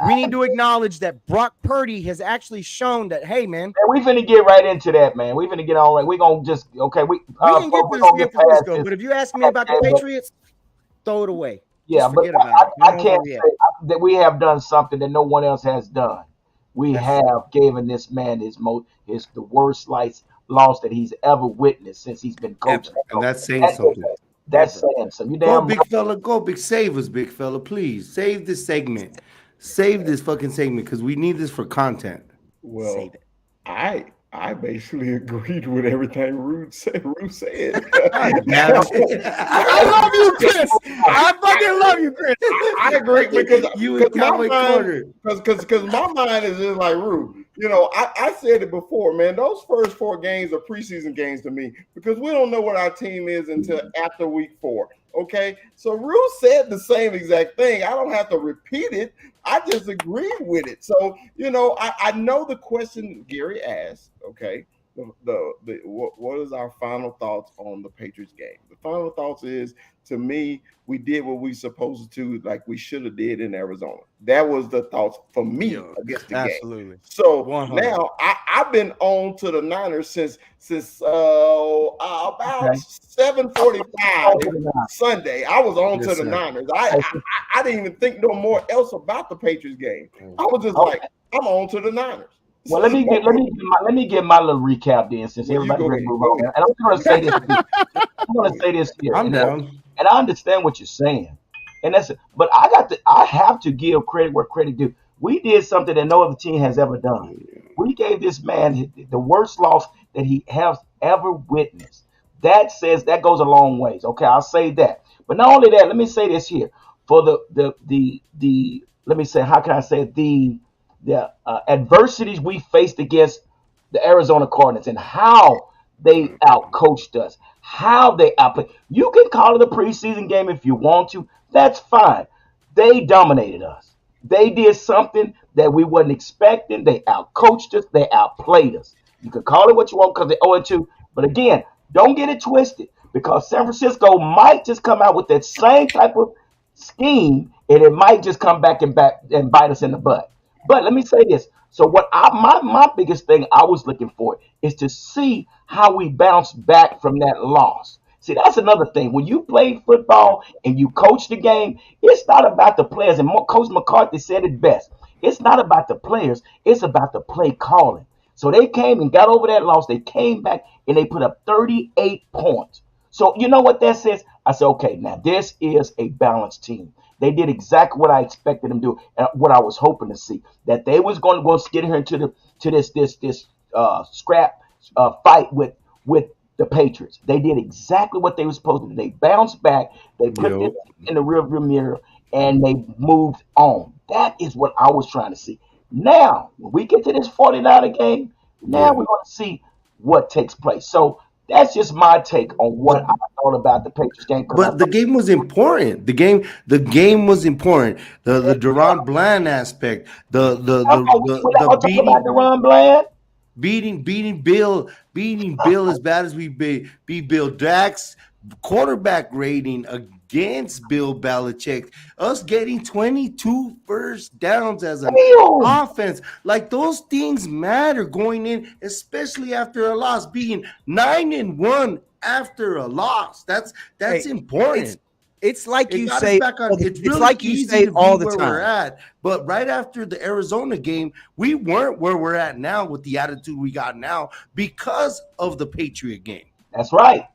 We need to acknowledge that Brock Purdy has actually shown that. Hey, man, we finna get right into that, man. We finna get on right. We gonna just we can get to the San Francisco. But if you ask me about the Patriots, throw it away. Yeah, but I can't say that we have done something that no one else has done. We have given this man the worst loss that he's ever witnessed since he's been coaching. And that's saying something. That's saying something. You damn big fella, go big. Save us, big fella, please. Save this segment. Save this fucking segment because we need this for content. Well, Save it. I basically agreed with everything Rude said. I love you, Chris. I fucking love you, Chris. I agree because my mind is just like Rude. You know, I said it before, man. Those first 4 games are preseason games to me because we don't know what our team is until after week 4. Okay, so Rue said the same exact thing. I don't have to repeat it. I just agree with it. So, you know, I know the question Gary asked. Okay, what is our final thoughts on the Patriots game? The final thoughts is, to me, we did what we supposed to, like we should have did in Arizona. That was the thoughts for me against the game. So 100. Now I've been on to the Niners since about 7:45 Sunday. I was on to the Niners. I didn't even think no more else about the Patriots game. I was just like, I'm on to the Niners. Well, let me get my little recap then, since everybody's ready to move on. And I'm going to say this. I'm going to say this here. I'm down. And I understand what you're saying, and but I have to give credit where credit due. We did something that no other team has ever done. We gave this man the worst loss that he has ever witnessed. That goes a long ways. Okay, I'll say that. But not only that, let me say this here for the let me say, how can I say it? The adversities we faced against the Arizona Cardinals and how they outcoached us, how they outplayed. You can call it a preseason game if you want to. That's fine. They dominated us. They did something that we wasn't expecting. They outcoached us. They outplayed us. You can call it what you want because they 0-2. But again, don't get it twisted because San Francisco might just come out with that same type of scheme and it might just come back and bite us in the butt. But let me say this. So what my biggest thing I was looking for is to see how we bounce back from that loss. See, that's another thing. When you play football and you coach the game, it's not about the players. And Coach McCarthy said it best. It's not about the players. It's about the play calling. So they came and got over that loss. They came back and they put up 38 points. So you know what that says? I said, okay, now this is a balanced team. They did exactly what I expected them to do and what I was hoping to see. That they was going to go get here into this scrap fight with the Patriots. They did exactly what they were supposed to do. They bounced back. They put it in the rearview mirror and they moved on. That is what I was trying to see. Now, when we get to this 49er game, now we're going to see what takes place. So that's just my take on what I thought about the Patriots game. But the game was important. The game was important. The Deron Bland aspect, the beating Deron Bland, beating Bill as bad as we beat Bill. Dak's quarterback rating against Bill Belichick, us getting 22 first downs as an offense, like those things matter going in, especially after a loss, being 9-1 after a loss. That's important. It's like you say. It's really like you say all the time. We're at, but right after the Arizona game, we weren't where we're at now with the attitude we got now because of the Patriot game. That's right.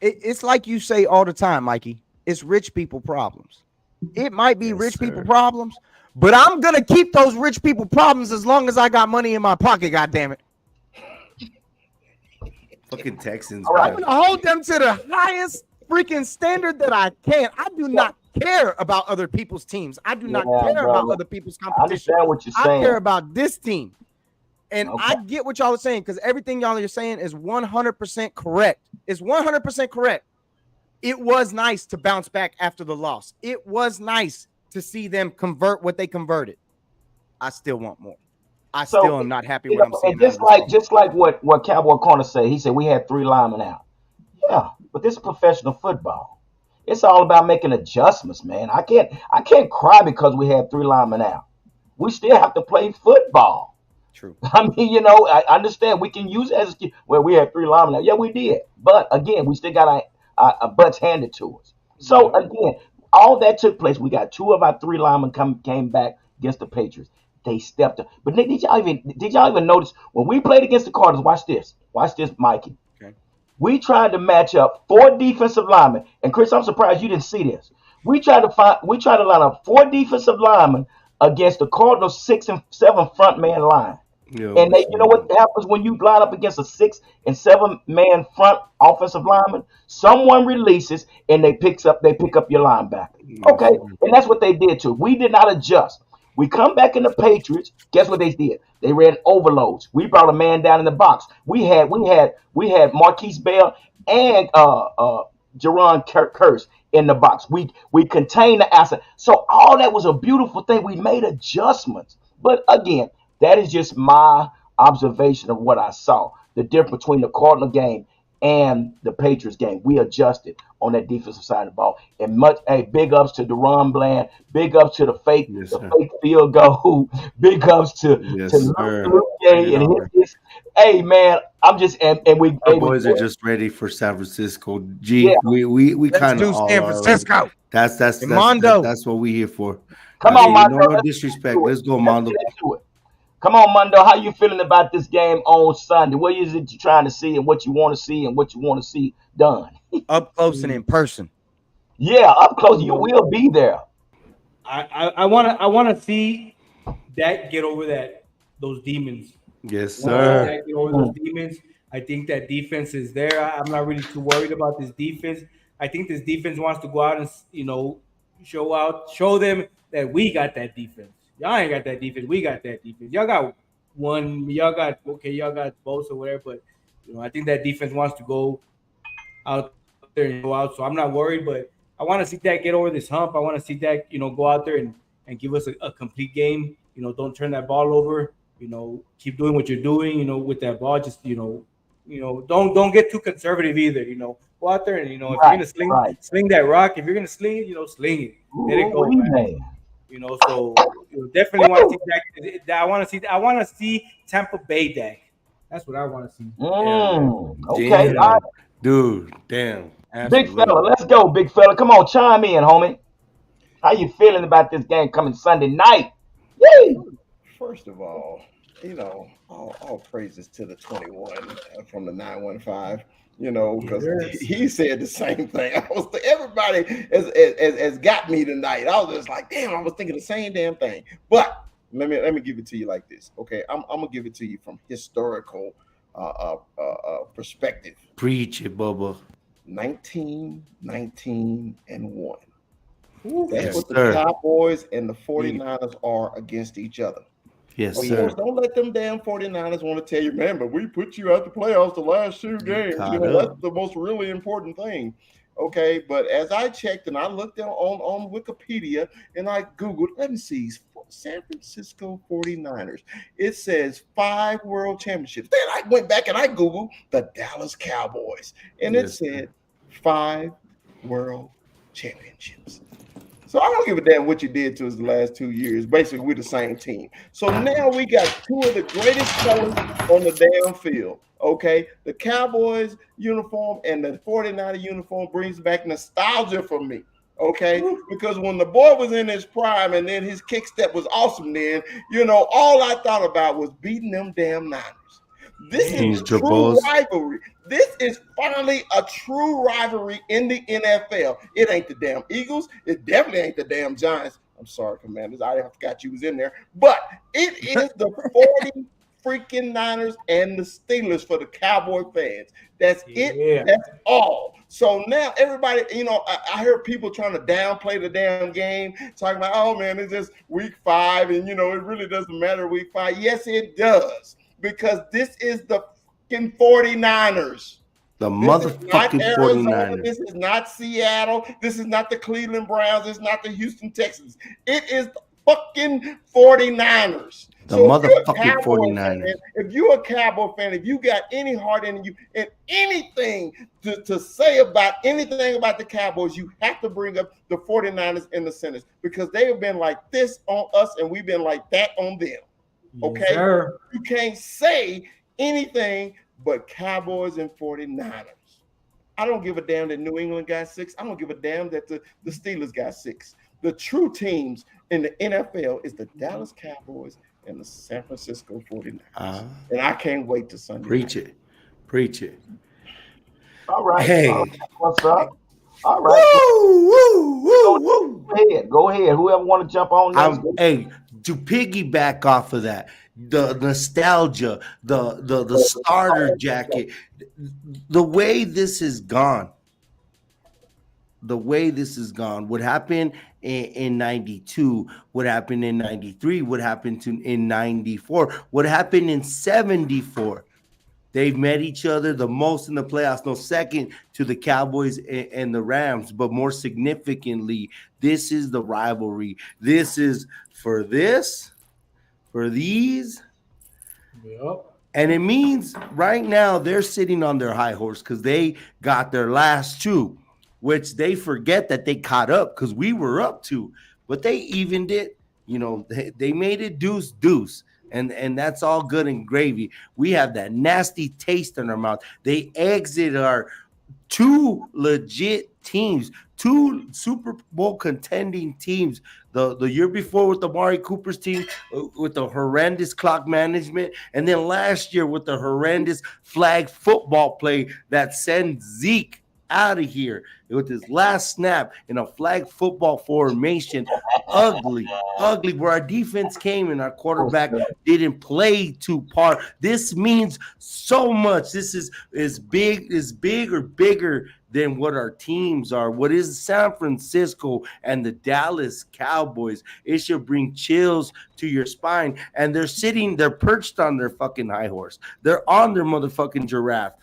It's like you say all the time, Mikey. It's rich people problems. It might be rich people problems, But I'm gonna keep those rich people problems as long as I got money in my pocket. God damn it! Fucking Texans. All right. I'm gonna hold them to the highest freaking standard that I can. I do not care about other people's teams. I do not care brother. about other people's I competition. understand what you're I saying. care about this team. And Okay. I get what y'all are saying because everything y'all are saying is 100% correct. It's 100% correct. It was nice to bounce back after the loss. It was nice to see them convert what they converted. I still want more. I still am not happy with what I'm seeing. And just like what Cowboy Corner said, he said we had 3 linemen out. Yeah, but this is professional football. It's all about making adjustments, man. I can't cry because we had 3 linemen out. We still have to play football. True. I mean, I understand we can use it as well. We had 3 linemen out. Yeah, we did. But again, we still got our butts handed to us. So again, all that took place. We got 2 of our 3 linemen came back against the Patriots. They stepped up. But did y'all even notice when we played against the Cardinals? Watch this, Mikey. Okay. We tried to match up 4 defensive linemen, and Chris, I'm surprised you didn't see this. We tried to line up 4 defensive linemen against the Cardinals 6 and 7 front man line. Yeah, And you know what happens when you line up against a 6 and 7 man front offensive lineman? Someone releases and they pick up your linebacker. Okay, and that's what they did too. We did not adjust. We come back in the Patriots. Guess what they did? They ran overloads. We brought a man down in the box. We had Marquise Bell and Jerron Curse in the box. We contained the asset. So all that was a beautiful thing. We made adjustments. But again, that is just my observation of what I saw. The difference between the Cardinal game and the Patriots game. We adjusted on that defensive side of the ball. And big ups to Deron Bland. Big ups to the fake field goal. Big ups to Luke Gay and his. Hey man, I'm just and we. Our boys are just ready for San Francisco. We kind of San Francisco. That's Mondo. That's what we here for. Come on, Mondo. No disrespect. Let's go, Mondo. Come on, Mondo. How you feeling about this game on Sunday? What is it you're trying to see and what you want to see and what you want to see done? Up close and in person. Yeah, up close. You will be there. I want to see Dak get over those demons. Yes, sir. Dak get over those demons. I think that defense is there. I'm not really too worried about this defense. I think this defense wants to go out and show them that we got that defense. Y'all ain't got that defense. We got that defense. Y'all got both or whatever, but I think that defense wants to go out there and go out. So I'm not worried, but I want to see Dak get over this hump. I want to see Dak, go out there and give us a complete game. Don't turn that ball over. Keep doing what you're doing, with that ball. Just, don't get too conservative either. Go out there and, if you're going to sling that rock, if you're going to sling it, sling it. Let it go, man. So definitely want to see Dak. I want to see Tampa Bay Dak. That's what I want to see. Okay, damn. Right. Dude, damn. Absolutely. Big fella, let's go, big fella. Come on, chime in, homie. How you feeling about this game coming Sunday night? Yay! First of all, all praises to the 21 from the 915. Because he said the same thing. Everybody has got me tonight. I was just like, damn, I was thinking the same damn thing. But let me give it to you like this. Okay, I'm gonna give it to you from historical perspective. Preach it, Bubba. 19, 19, and 1. Yes, That's what the Cowboys and the 49ers are against each other. Yes, sir. Don't let them damn 49ers want to tell you, man, but we put you out the playoffs the last 2 games. That's the most really important thing. Okay, but as I checked and I looked on Wikipedia and I Googled, let me see, San Francisco 49ers. It says 5 world championships. Then I went back and I Googled the Dallas Cowboys, and it said 5 world championships. So I don't give a damn what you did to us the last 2 years. Basically, we're the same team. So now we got 2 of the greatest colors on the damn field. Okay, the Cowboys uniform and the 49er uniform brings back nostalgia for me. Okay, because when the boy was in his prime and then his kick step was awesome, then all I thought about was beating them damn Niners. This is true rivalry. This is finally a true rivalry in the NFL. It ain't the damn Eagles. It definitely ain't the damn Giants. I'm sorry, Commanders. I forgot you was in there. But it is the 40 freaking Niners and the Steelers for the Cowboy fans. That's it. That's all. So now everybody, I hear people trying to downplay the damn game, talking about, oh man, it's just week 5, and it really doesn't matter week 5. Yes, it does, because this is the fucking 49ers. The motherfucking 49ers. This is not Seattle. This is not the Cleveland Browns. This is not the Houston Texans. It is the fucking 49ers. The motherfucking 49ers. Fan, if you're a Cowboy fan, if you got any heart in you and anything to say about anything about the Cowboys, you have to bring up the 49ers and the Senators, because they have been like this on us and we've been like that on them. Okay? Yes, you can't say anything but Cowboys and 49ers. I don't give a damn that New England got 6. I don't give a damn that the Steelers got 6. The true teams in the NFL is the Dallas Cowboys and the San Francisco 49ers. And I can't wait to Sunday. Preach it. Preach it. All right. Hey. What's up? All right. Woo. Go ahead. Whoever want to jump on. Hey, to piggyback off of that, the nostalgia, the starter jacket, the way this is gone. What happened in 92, what happened in 93, what happened in 94, what happened in 74. They've met each other the most in the playoffs, no second to the Cowboys and the Rams, but more significantly, this is the rivalry. This is for these. Yep. And it means right now they're sitting on their high horse because they got their last 2, which they forget that they caught up because we were up 2, but they evened it. They made it deuce. And that's all good and gravy. We have that nasty taste in our mouth. They exit our 2 legit teams, 2 Super Bowl contending teams. The year before with the Amari Cooper's team, with the horrendous clock management, and then last year with the horrendous flag football play that sends Zeke out of here with his last snap in a flag football formation. Ugly, where our defense came and our quarterback didn't play to par. This means so much. This is big or bigger than what our teams are. What is San Francisco and the Dallas Cowboys? It should bring chills to your spine. And they're perched on their fucking high horse. They're on their motherfucking giraffe.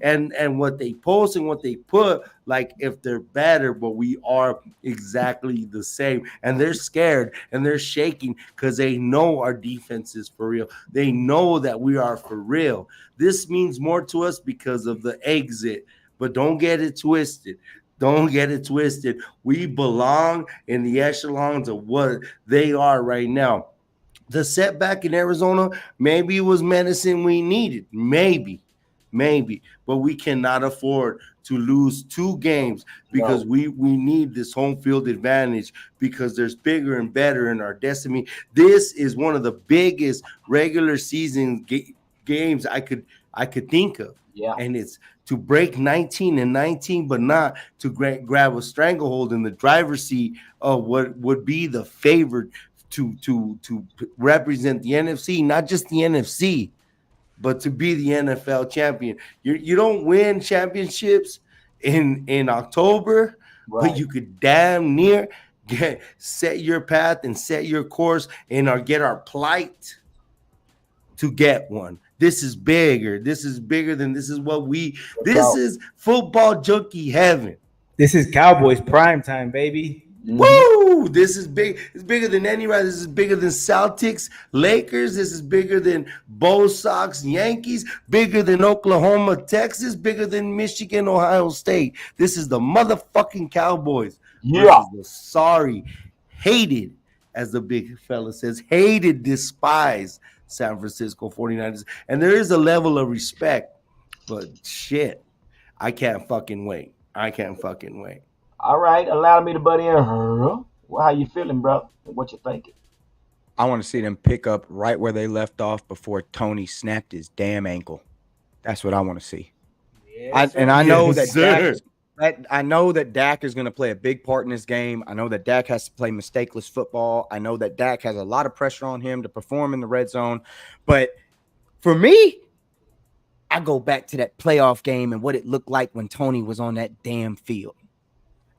And what they post and what they put, like if they're better, but we are exactly the same. And they're scared and they're shaking because they know our defense is for real. They know that we are for real. This means more to us because of the exit. But don't get it twisted. We belong in the echelons of what they are right now. The setback in Arizona, maybe it was medicine we needed. Maybe. But we cannot afford to lose 2 games because we need this home field advantage, because there's bigger and better in our destiny. This is one of the biggest regular season games I could think of. Yeah. And it's to break 19-19, but not to grab a stranglehold in the driver's seat of what would be the favorite to represent the NFC, not just the NFC, but to be the NFL champion. You don't win championships in October, right, but you could damn near set your path and set your course and get our plight to get one. This is bigger. This is bigger than this is football junkie heaven. This is Cowboys prime time, baby. Woo! This is big. It's bigger than any right. This is bigger than Celtics, Lakers. This is bigger than Bo Sox, Yankees. Bigger than Oklahoma, Texas. Bigger than Michigan, Ohio State. This is the motherfucking Cowboys. Yeah. Sorry, hated, as the big fella says, hated, despised San Francisco 49ers. And there is a level of respect, but shit, I can't fucking wait. All right, allow me to butt in. Well, how you feeling, bro? What you thinking? I want to see them pick up right where they left off before Tony snapped his damn ankle. That's what I want to see. I know that I know that Dak is going to play a big part in this game. I know that Dak has to play mistakeless football. I know that Dak has a lot of pressure on him to perform in the red zone. But for me, I go back to that playoff game and what it looked like when Tony was on that damn field.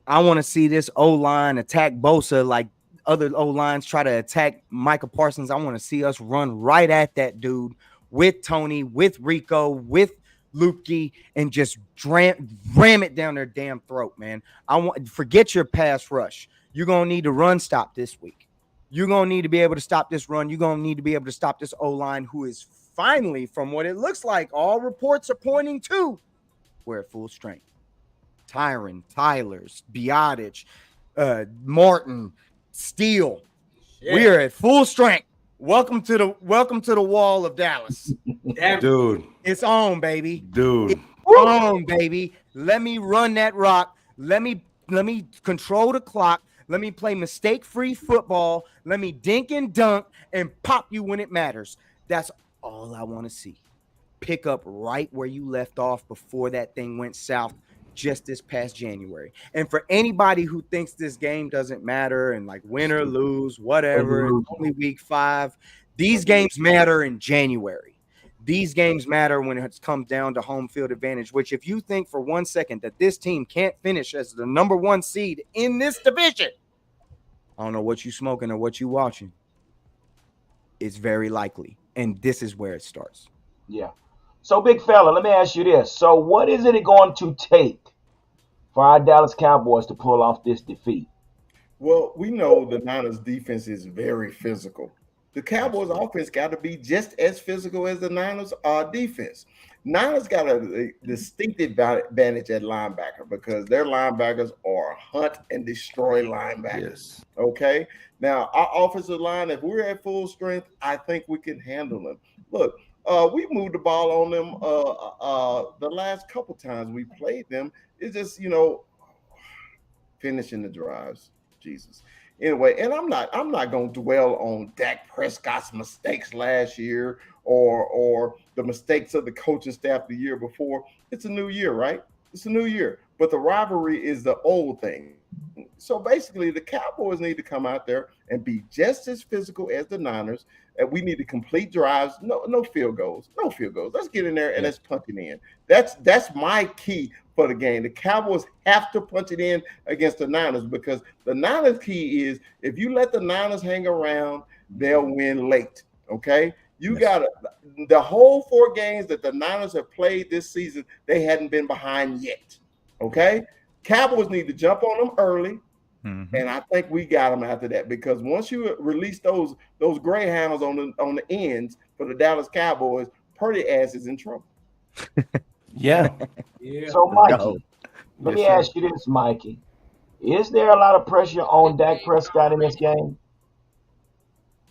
I want to see this O-line attack Bosa like other O-lines try to attack Micah Parsons. I want to see us run right at that dude with Tony, with Rico, with Lukey, and just ram it down their damn throat, man. Forget your pass rush. You're going to need to run stop this week. You're going to need to be able to stop this run. You're going to need to be able to stop this O-line who is finally, from what it looks like, all reports are pointing to, we're at full strength. Tyron, Tylers, Biotic, Martin, Steele. Yeah. We are at full strength. Welcome to the wall of Dallas. Dude. It's on, baby. Dude. It's on, baby. Let me run that rock. Let me control the clock. Let me play mistake-free football. Let me dink and dunk and pop you when it matters. That's all I want to see. Pick up right where you left off before that thing went south just this past January. And for anybody who thinks this game doesn't matter and like win or lose, whatever, it's only week 5, these games matter in January. These games matter when it comes down to home field advantage, which if you think for 1 second that this team can't finish as the number 1 seed in this division, I don't know what you smoking or what you watching. It's very likely. And this is where it starts. Yeah. So, big fella, let me ask you this. So, what is it going to take for our Dallas Cowboys to pull off this defeat? Well, we know the Niners defense is very physical. The Cowboys offense got to be just as physical as the Niners defense. Niners got a distinctive advantage at linebacker because their linebackers are hunt and destroy linebackers. Yes. Okay. Now, our offensive line, if we're at full strength, I think we can handle them. Look, we moved the ball on them the last couple times we played them. It's just, finishing the drives. Jesus. Anyway, and I'm not going to dwell on Dak Prescott's mistakes last year or the mistakes of the coaching staff the year before. It's a new year, right? It's a new year. But the rivalry is the old thing. So basically, the Cowboys need to come out there and be just as physical as the Niners. And we need to complete drives. No field goals. No field goals. Let's get in there and let's punch it in. That's my key for the game. The Cowboys have to punch it in against the Niners because the Niners' key is if you let the Niners hang around, they'll win late. Okay? You got the whole 4 games that the Niners have played this season, they hadn't been behind yet. Okay? Cowboys need to jump on them early. Mm-hmm. And I think we got them after that because once you release those greyhounds on the ends for the Dallas Cowboys, Purdy ass is in trouble. Yeah. So, Mikey, let me ask you this, Mikey. Is there a lot of pressure on Dak Prescott in this game?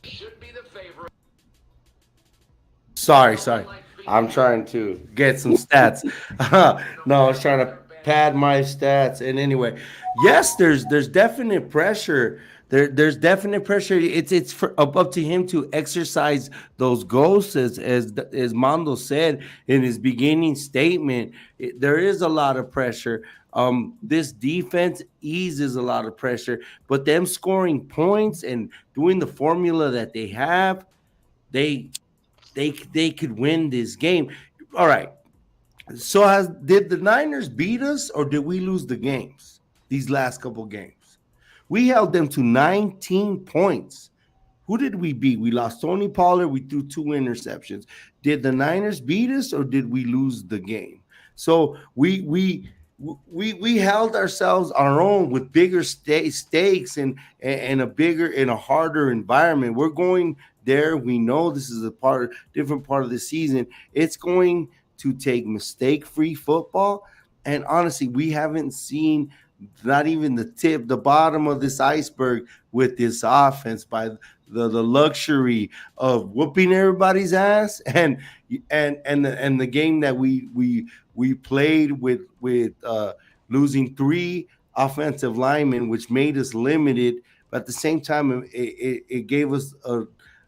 Should be the favorite. Sorry. I'm trying to get some stats. No, I was trying to pad my stats. And anyway, yes, there's definite pressure. There's definite pressure. It's up to him to exercise those ghosts, as Mondo said in his beginning statement. There is a lot of pressure. This defense eases a lot of pressure, but them scoring points and doing the formula that they have, they could win this game. All right. So did the Niners beat us or did we lose the games? These last couple games. We held them to 19 points. Who did we beat? We lost Tony Pollard. We threw 2 interceptions. Did the Niners beat us or did we lose the game? So we held ourselves our own with bigger stakes and a harder environment. We're going there. We know this is different part of the season. It's going to take mistake-free football. And honestly, we haven't seen not even the bottom of this iceberg with this offense by the luxury of whooping everybody's ass and the game that we played with losing 3 offensive linemen, which made us limited. But at the same time, it gave us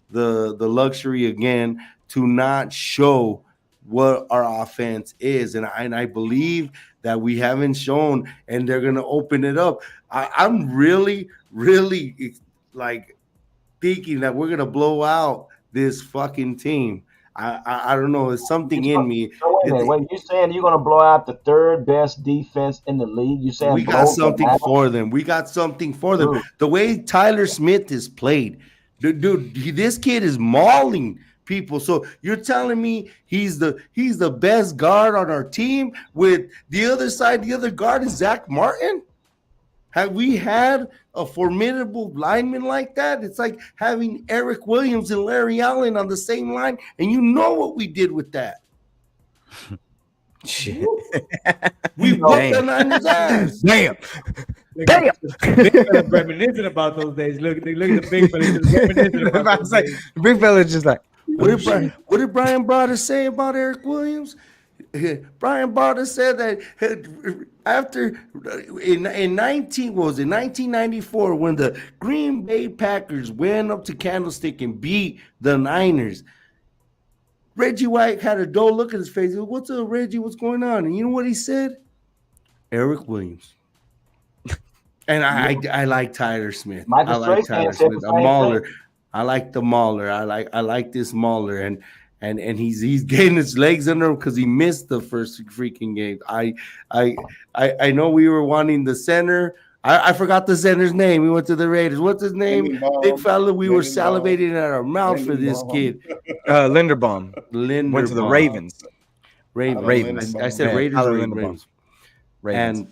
the luxury again to not show what our offense is, and I believe that we haven't shown, and they're gonna open it up. I'm really, really like thinking that we're gonna blow out this fucking team. I don't know. It's something in me. So wait a minute. Wait, you saying you're gonna blow out the third best defense in the league? You saying We got blow them something out? for them. We got something for them. Dude. The way Tyler Smith is played, dude, this kid is mauling people. So you're telling me he's the best guard on our team? With the other side, the other guard is Zach Martin. Have we had a formidable lineman like that? It's like having Eric Williams and Larry Allen on the same line, and you know what we did with that. Shit. We whooped the Niners' ass. Damn. Damn. Big fella reminiscing about those days. Look at the big fella just reminiscing about those days. Big fella's just like, What did Brian Broder say about Eric Williams? Brian Broder said that after in 1994 when the Green Bay Packers went up to Candlestick and beat the Niners, Reggie White had a dull look at his face. He said, "What's up, Reggie? What's going on?" And you know what he said? Eric Williams. And I like Tyler Smith. Michael I like Strahan Tyler said Smith. the A same mauler. thing. I like the mauler. I like this mauler, and he's getting his legs under him because he missed the first freaking game. I know we were wanting the center. I forgot the center's name. We went to the Raiders. What's his name? Big fella. We were salivating at our mouth for this kid. Linderbaum. Went to the Linderbaum. Ravens. Ravens. I said Yeah, Raiders. Tyler Or Linderbaum. Ravens. Ravens. And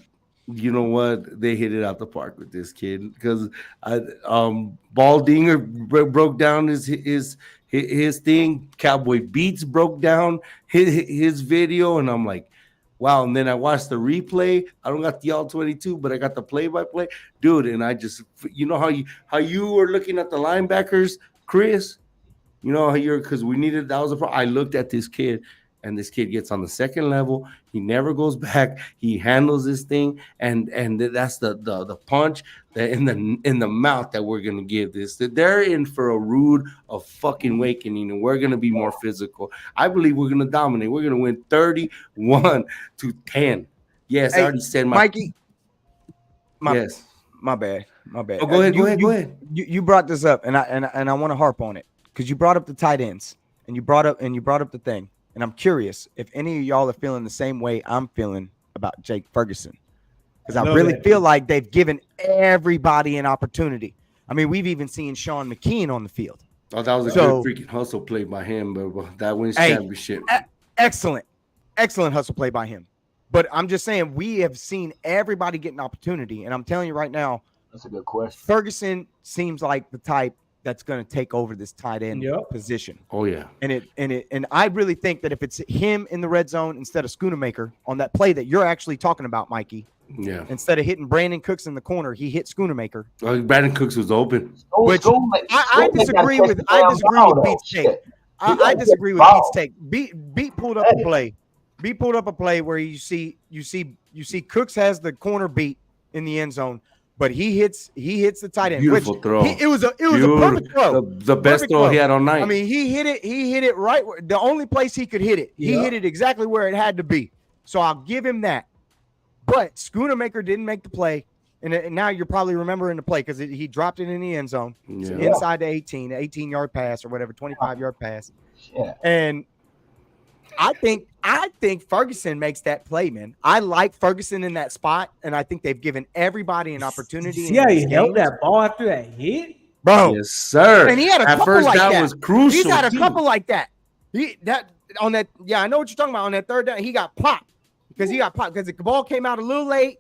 you know what? They hit it out the park with this kid because Baldinger broke down his thing. Cowboy Beats broke down his video, and I'm like, wow. And then I watched the replay. I don't got the all 22, but I got the play-by-play, dude. And I just, you know how you were looking at the linebackers, Chris. You know how because we needed that was a problem. I looked at this kid. And this kid gets on the second level. He never goes back. He handles this thing, and that's the punch that in the mouth that we're gonna give this. That they're in for a rude fucking awakening, and we're gonna be more physical. I believe we're gonna dominate. We're gonna win 31-10. Yes, I already said my Mikey. yes. My bad. Oh, go ahead. Go ahead. You brought this up, and I want to harp on it because you brought up the tight ends, and you brought up the thing. And I'm curious if any of y'all are feeling the same way I'm feeling about Jake Ferguson. Because I really feel like they've given everybody an opportunity. I mean, we've even seen Sean McKeon on the field. Oh, that was a good freaking hustle play by him, but that wins championship. Excellent hustle play by him. But I'm just saying we have seen everybody get an opportunity. And I'm telling you right now, That's a good question. Ferguson seems like the type that's going to take over this tight end position. Oh yeah. And I really think that if it's him in the red zone instead of Schoonamaker on that play that you're actually talking about, Mikey. Yeah. Instead of hitting Brandon Cooks in the corner, he hit Schoonamaker. Brandon Cooks was open. Which I disagree with Beats' take. I disagree with Beats' take. Beat pulled up a play. Beat pulled up a play where you see Cooks has the corner beat in the end zone. But he hits the tight end. Beautiful throw. It was a perfect throw. The best throw he had all night. I mean, he hit it right where the only place he could hit it. He hit it exactly where it had to be. So I'll give him that. But Schoonamaker didn't make the play. And now you're probably remembering the play because he dropped it in the end zone. Inside the 18-yard pass or whatever, 25-yard pass. Yeah. And I think Ferguson makes that play, man. I like Ferguson in that spot, and I think they've given everybody an opportunity. See how he held that ball after that hit? Bro. Yes, sir. And he had a that couple first like down that. was crucial. He's had a couple like that. I know what you're talking about. On that third down, he got popped because the ball came out a little late.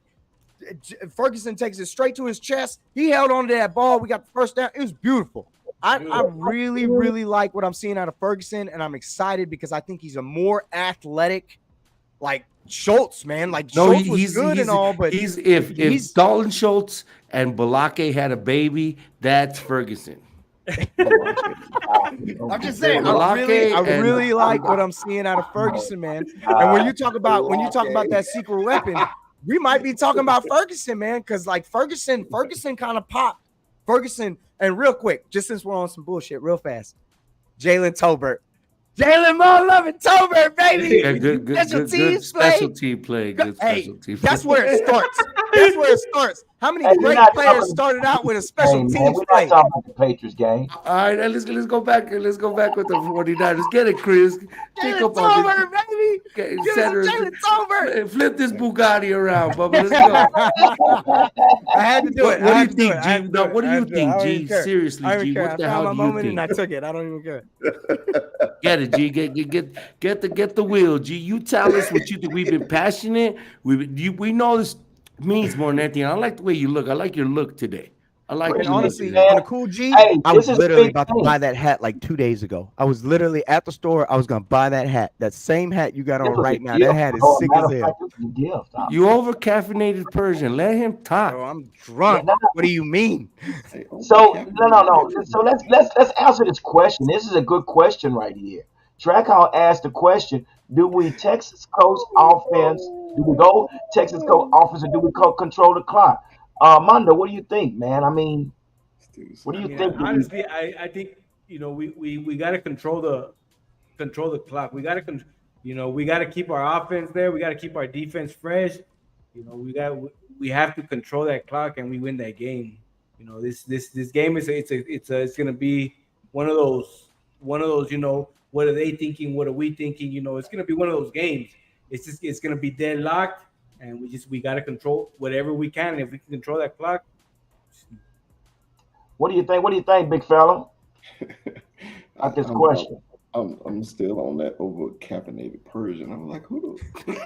Ferguson takes it straight to his chest. He held on to that ball. We got the first down. It was beautiful. I really, really like what I'm seeing out of Ferguson, and I'm excited because I think he's a more athletic, like Schultz, man. Like Schultz was good and all, but if Dalton Schultz and Balake had a baby, that's Ferguson. I'm just saying, I really like what I'm seeing out of Ferguson, man. And when you talk about that secret weapon, we might be talking about Ferguson, man, because like Ferguson kind of popped. Ferguson, and real quick, just since we're on some bullshit, real fast, Jalen Tolbert. Jalen Moore loving Tolbert, baby. Yeah, good specialty play. Good Hey, specialty play. that's where it starts. That's where it starts. How many Hey, we're great not players talking started out with a about special the game, man. teams We're not play? talking about the Patriots game. All right, let's go back. Let's go back with the 49ers. Get it, Chris. Think Jalen about this. Tolbert, baby. Okay, Give me some Jalen Tolbert. flip this Bugatti around, Bubba. Let's go. I had to do it. What I do you had to think, do it. I had G? to No, do it. what do I you had to do it. I think, don't G? even care. Seriously, I don't G. even care. What the I hell found do my you moment and I think? took it. I don't even care. Get it, G. Get the wheel, G. You tell us what you think. We've been passionate. We know this means more than anything. I like the way you look. I like your look today. I like And your look honestly, today. on a cool G, Hey, I this was is a literally big about to thing. buy that hat like 2 days ago. I was literally at the store. I was gonna buy that hat. That same hat you got This on was a right now. gift, That hat is bro. sick Matter as of hell. fact, it was a gift. You over caffeinated Persian. Let him talk. Bro, I'm Yeah, drunk. no, What do you mean? Hey, so okay, no. So let's answer this question. This is a good question right here. Trackhall asked the question: do we Texas Coast offense? Do we go Texas Coast offense, or do we control the clock? Mondo, what do you think, man? I mean, what do I you mean, think? Do we? honestly, I think we got to control the clock. We got to keep our offense there. We got to keep our defense fresh. We have to control that clock and we win that game. This game it's gonna be one of those. What are they thinking? What are we thinking? It's gonna be one of those games. It's gonna be deadlocked, and we got to control whatever we can. And if we can control that clock, What do you think? What do you think, big fella? At this I'm, question. I'm still on that over caffeinated Persian. I'm like, who the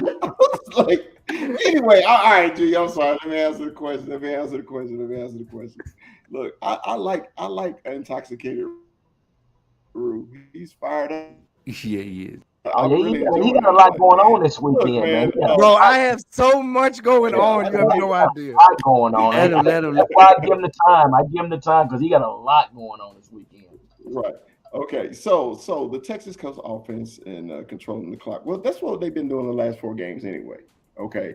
I was like, anyway, all right, G, I'm sorry. Let me answer the question. Look, I like intoxicated Rue. He's fired up. Yeah, he is. Oh I'm yeah, really he enjoying got a it. lot Like, going on this look, weekend, man. man, He got a Bro, lot, I have so much going yeah, on. You have he no got idea. a lot going on. Let him. That's why I give him the time. I give him the time because he got a lot going on this weekend. right. Okay, so the Texas Coast offense and controlling the clock. Well, that's what they've been doing the last 4 games anyway. Okay,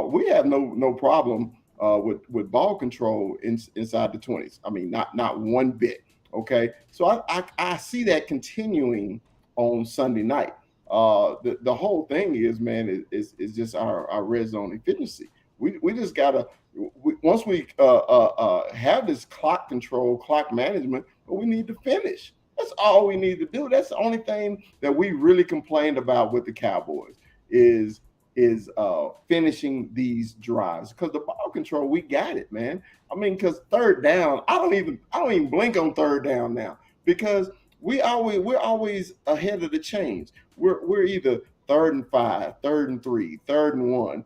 we have no problem with ball control inside the 20s. I mean, not one bit. Okay, so I see that continuing on Sunday night. The whole thing is, man, is just our red zone efficiency. We just gotta once we have this clock control, clock management, but we need to finish. That's all we need to do. That's the only thing that we really complained about with the Cowboys is finishing these drives, because the ball control, we got it, man. I mean, because third down, I don't even blink on third down now, because we're always ahead of the chains. We're either 3rd and 5, 3rd and 3, 3rd and 1.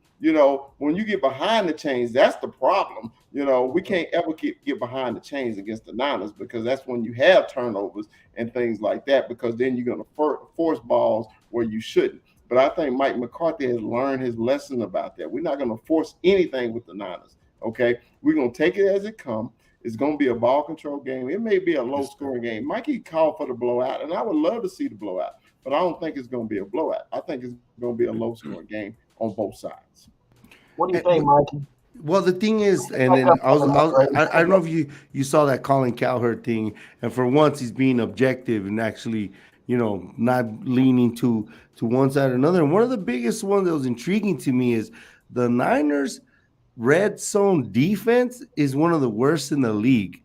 When you get behind the chains, that's the problem. We can't ever get behind the chains against the Niners, because that's when you have turnovers and things like that, because then you're going to force balls where you shouldn't. But I think Mike McCarthy has learned his lesson about that. We're not going to force anything with the Niners. Okay, we're going to take it as it comes. It's going to be a ball control game. It may be a low scoring game. Mikey called for the blowout, and I would love to see the blowout, but I don't think it's going to be a blowout. I think it's going to be a low scoring game on both sides. What do you think, Mikey? Well, the thing is, and then I don't know if you saw that Colin Cowherd thing, and for once he's being objective and actually, not leaning to one side or another. And one of the biggest ones that was intriguing to me is the Niners' red zone defense is one of the worst in the league,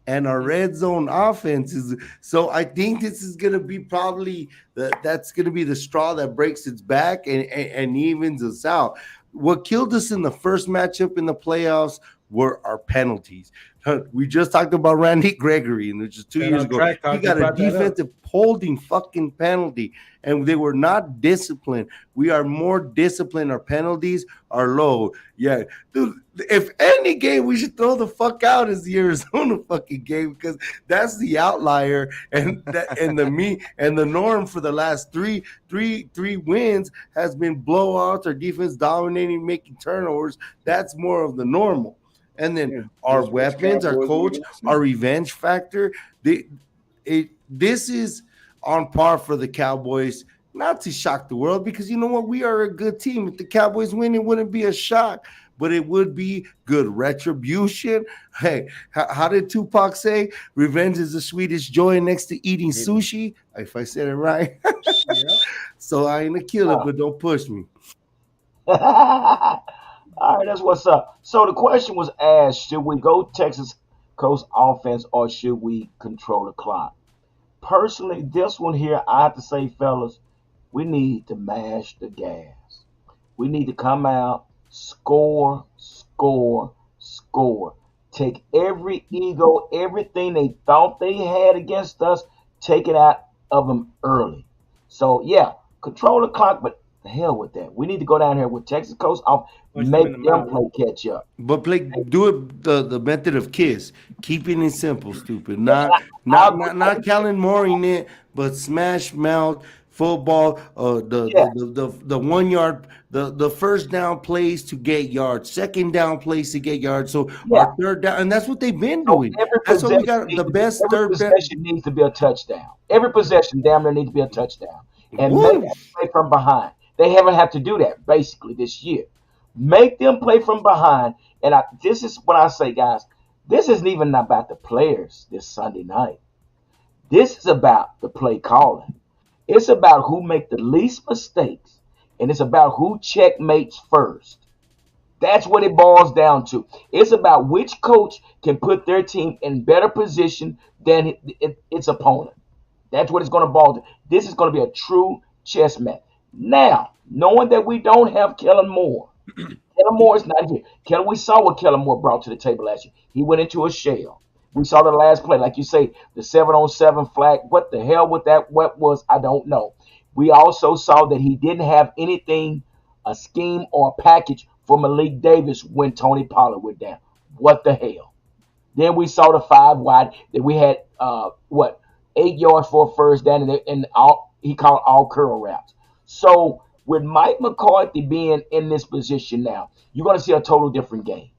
and our red zone offense is. So I think this is going to be probably that's going to be the straw that breaks its back and evens us out. What killed us in the first matchup in the playoffs were our penalties. We just talked about Randy Gregory, and just 2 years ago, he got a defensive holding fucking penalty, and they were not disciplined. We are more disciplined. Our penalties are low. Yeah, dude, if any game we should throw the fuck out is the Arizona fucking game, because that's the outlier, and the norm for the last three wins has been blowouts, our defense dominating, making turnovers. That's more of the normal. And then our weapons, our coach, our revenge factor. This is on par for the Cowboys. Not to shock the world, because you know what? We are a good team. If the Cowboys win, it wouldn't be a shock. but it would be good retribution. Hey, how did Tupac say? Revenge is the sweetest joy next to eating sushi. If I said it right. Yeah. So I ain't a killer, but don't push me. All right, that's what's up. So the question was asked: should we go Texas Coast offense or should we control the clock? Personally, this one here, I have to say, fellas, we need to mash the gas. We need to come out, score, score, score. Take every ego, everything they thought they had against us, take it out of them early. So yeah, control the clock, but the hell with that. We need to go down here with Texas Coast off, Punch them in make the them mouth. play catch up. But Blake, do it the method of KISS. Keeping it simple, stupid. Not Callan Mooring it, but smash mouth football. Yeah, The 1 yard, the first down plays to get yards, second down plays to get yards. So yeah. our third down, and that's what they've been So doing. That's what we got the best every third down. possession needs to be a touchdown. Every possession damn near needs to be a touchdown. And make them Woo! play from behind. They haven't had to do that basically this year. Make them play from behind. And this is what I say, guys. This isn't even about the players this Sunday night. This is about the play calling. It's about who make the least mistakes, and it's about who checkmates first. That's what it boils down to. It's about which coach can put their team in better position than its opponent. That's what it's going to boil down. This is going to be a true chess match. Now, knowing that we don't have Kellen Moore, Kellen Moore is not here. We saw what Kellen Moore brought to the table last year. He went into a shell. We saw the last play, like you say, the 7-on-7 flag. What the hell with that? What was? I don't know. We also saw that he didn't have anything, a scheme or a package for Malik Davis when Tony Pollard went down. What the hell? Then we saw the 5 wide that we had 8 yards for a first down, and he called all curl routes. So with Mike McCarthy being in this position now, you're going to see a total different game.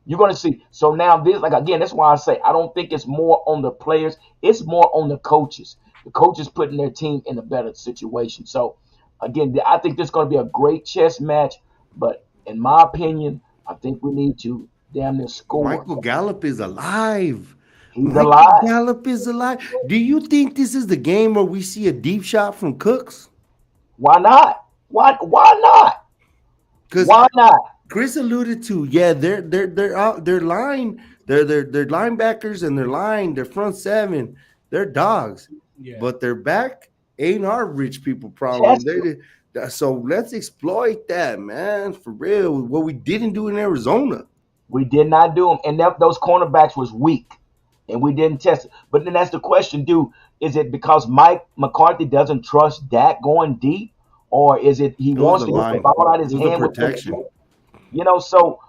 You're going to see. So now this, like again, that's why I say I don't think it's more on the players. It's more on the coaches. The coaches putting their team in a better situation. So again, I think this is going to be a great chess match. But in my opinion, I think we need to damn near score. Michael Gallup is alive. He's Michael alive. Gallup is alive. Do you think this is the game where we see a deep shot from Cooks? Why not? Why not? Because Why not? Chris alluded to, yeah, they're out, their line, they're linebackers and their front seven, they're dogs, Yeah. but their back ain't our rich people problem. So let's exploit that, man, for real. What we didn't do in Arizona. We did not do them, and those cornerbacks was weak, and we didn't test it. But then that's the question: is it because Mike McCarthy doesn't trust Dak going deep, or is it he wants to get the ball out of his hand with protection? So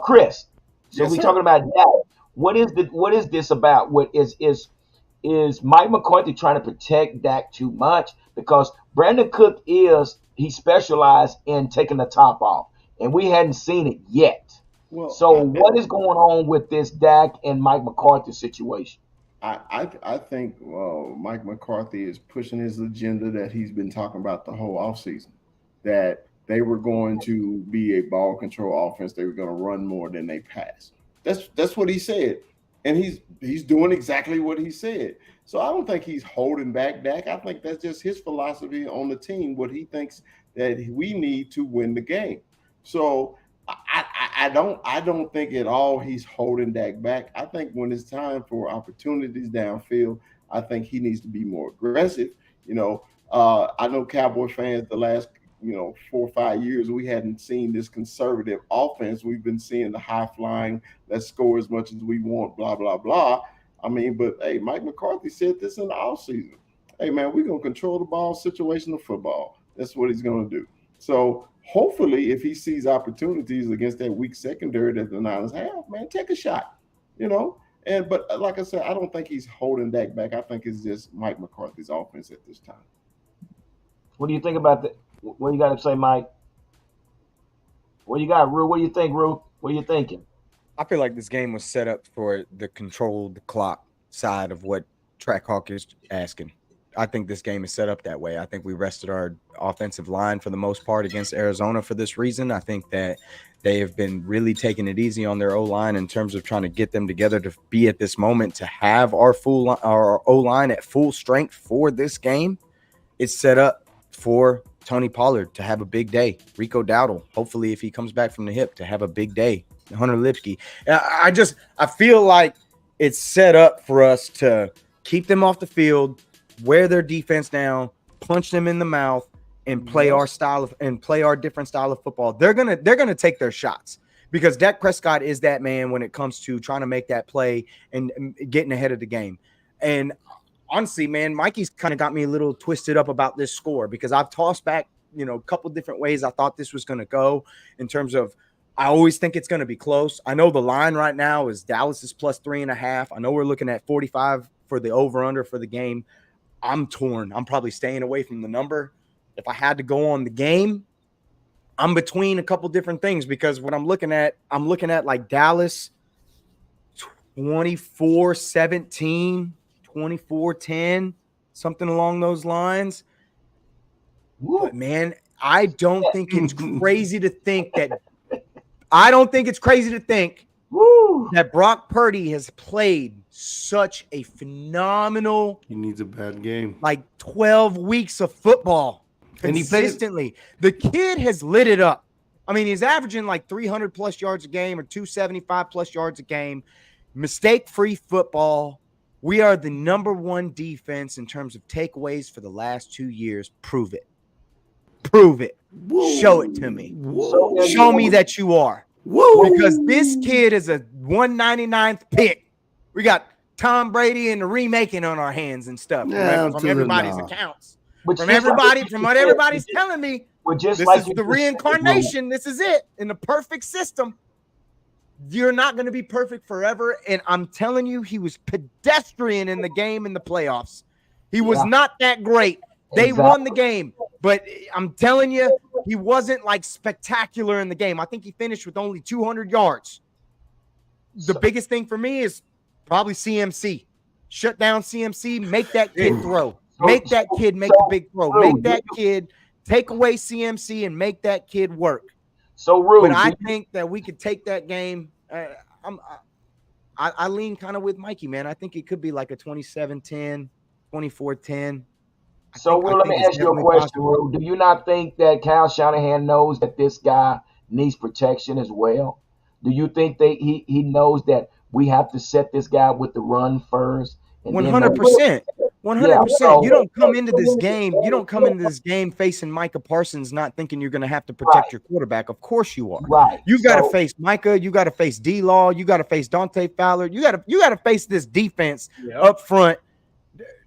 Chris, so Yes, we're sir. talking about Dak. What is this about? What is Mike McCarthy trying to protect Dak too much? Because Brandon Cook he specialized in taking the top off, and we hadn't seen it yet. Well, So what is going on with this Dak and Mike McCarthy situation? I think Mike McCarthy is pushing his agenda that he's been talking about the whole offseason, that they were going to be a ball control offense. They were going to run more than they pass. That's what he said, and he's doing exactly what he said. So I don't think he's holding back Dak. I think that's just his philosophy on the team, what he thinks that we need to win the game. So I don't think at all he's holding Dak back. I think when it's time for opportunities downfield, I think he needs to be more aggressive. I know Cowboy fans the last 4 or 5 years we hadn't seen this conservative offense. We've been seeing the high flying, let's score as much as we want, blah blah blah. I mean, but hey, Mike McCarthy said this in the offseason. Hey man, we're gonna control the ball, situational football. That's what he's gonna do. So hopefully, if he sees opportunities against that weak secondary that the Niners have, man, take a shot, But like I said, I don't think he's holding Dak back. I think it's just Mike McCarthy's offense at this time. What do you think about that? What you got to say, Mike? What you got, Rue? What do you think, Rue? What are you thinking? I feel like this game was set up for the controlled clock side of what Trackhawk is asking. I think this game is set up that way. I think we rested our offensive line for the most part against Arizona for this reason. I think that they have been really taking it easy on their O-line in terms of trying to get them together to be at this moment, to have our O-line at full strength for this game. It's set up for Tony Pollard to have a big day. Rico Dowdle, hopefully, if he comes back from the hip, to have a big day. Hunter Lipsky. I feel like it's set up for us to keep them off the field, wear their defense down, punch them in the mouth, and play our different style of football. They're gonna take their shots because Dak Prescott is that man when it comes to trying to make that play and getting ahead of the game. And honestly, man, Mikey's kind of got me a little twisted up about this score because I've tossed back, a couple different ways I thought this was going to go in terms of I always think it's going to be close. I know the line right now is Dallas is plus 3.5. I know we're looking at 45 for the over-under for the game. I'm torn. I'm probably staying away from the number. If I had to go on the game, I'm between a couple different things because what I'm looking at like Dallas 24-17, 24-10, something along those lines. Woo. But man, I don't think it's crazy to think that that Brock Purdy has played such a phenomenal. He needs a bad game. Like 12 weeks of football consistently. The kid has lit it up. I mean, he's averaging like 300 plus yards a game or 275 plus yards a game. Mistake-free football. We are the number one defense in terms of takeaways for the last 2 years. Prove it. Prove it. Whoa. Show it to me. Whoa. Show me that you are. Whoa. Because this kid is a 199th pick. We got Tom Brady and the remaking on our hands and stuff from everybody's accounts. From what everybody's telling me, this is the reincarnation. This is it in the perfect system. You're not going to be perfect forever. And I'm telling you, he was pedestrian in the game in the playoffs. He was not that great. They won the game. But I'm telling you, he wasn't like spectacular in the game. I think he finished with only 200 yards. The biggest thing for me is probably CMC. Shut down CMC, make that kid throw. Make that kid make a big throw. Make that kid take away CMC and make that kid work. So rude. But I think that we could take that game. I lean kind of with Mikey, man. I think it could be like a 27-10, 24-10. So, Will, let me ask you a question, Will. Do you not think that Kyle Shanahan knows that this guy needs protection as well? Do you think that he knows that we have to set this guy with the run first? 100%. 100%. You don't come into this game. You don't come into this game facing Micah Parsons not thinking you're going to have to protect your quarterback. Of course you are. Right. You got to face Micah. You got to face D-Law. You got to face Dante Fowler. You got to face this defense up front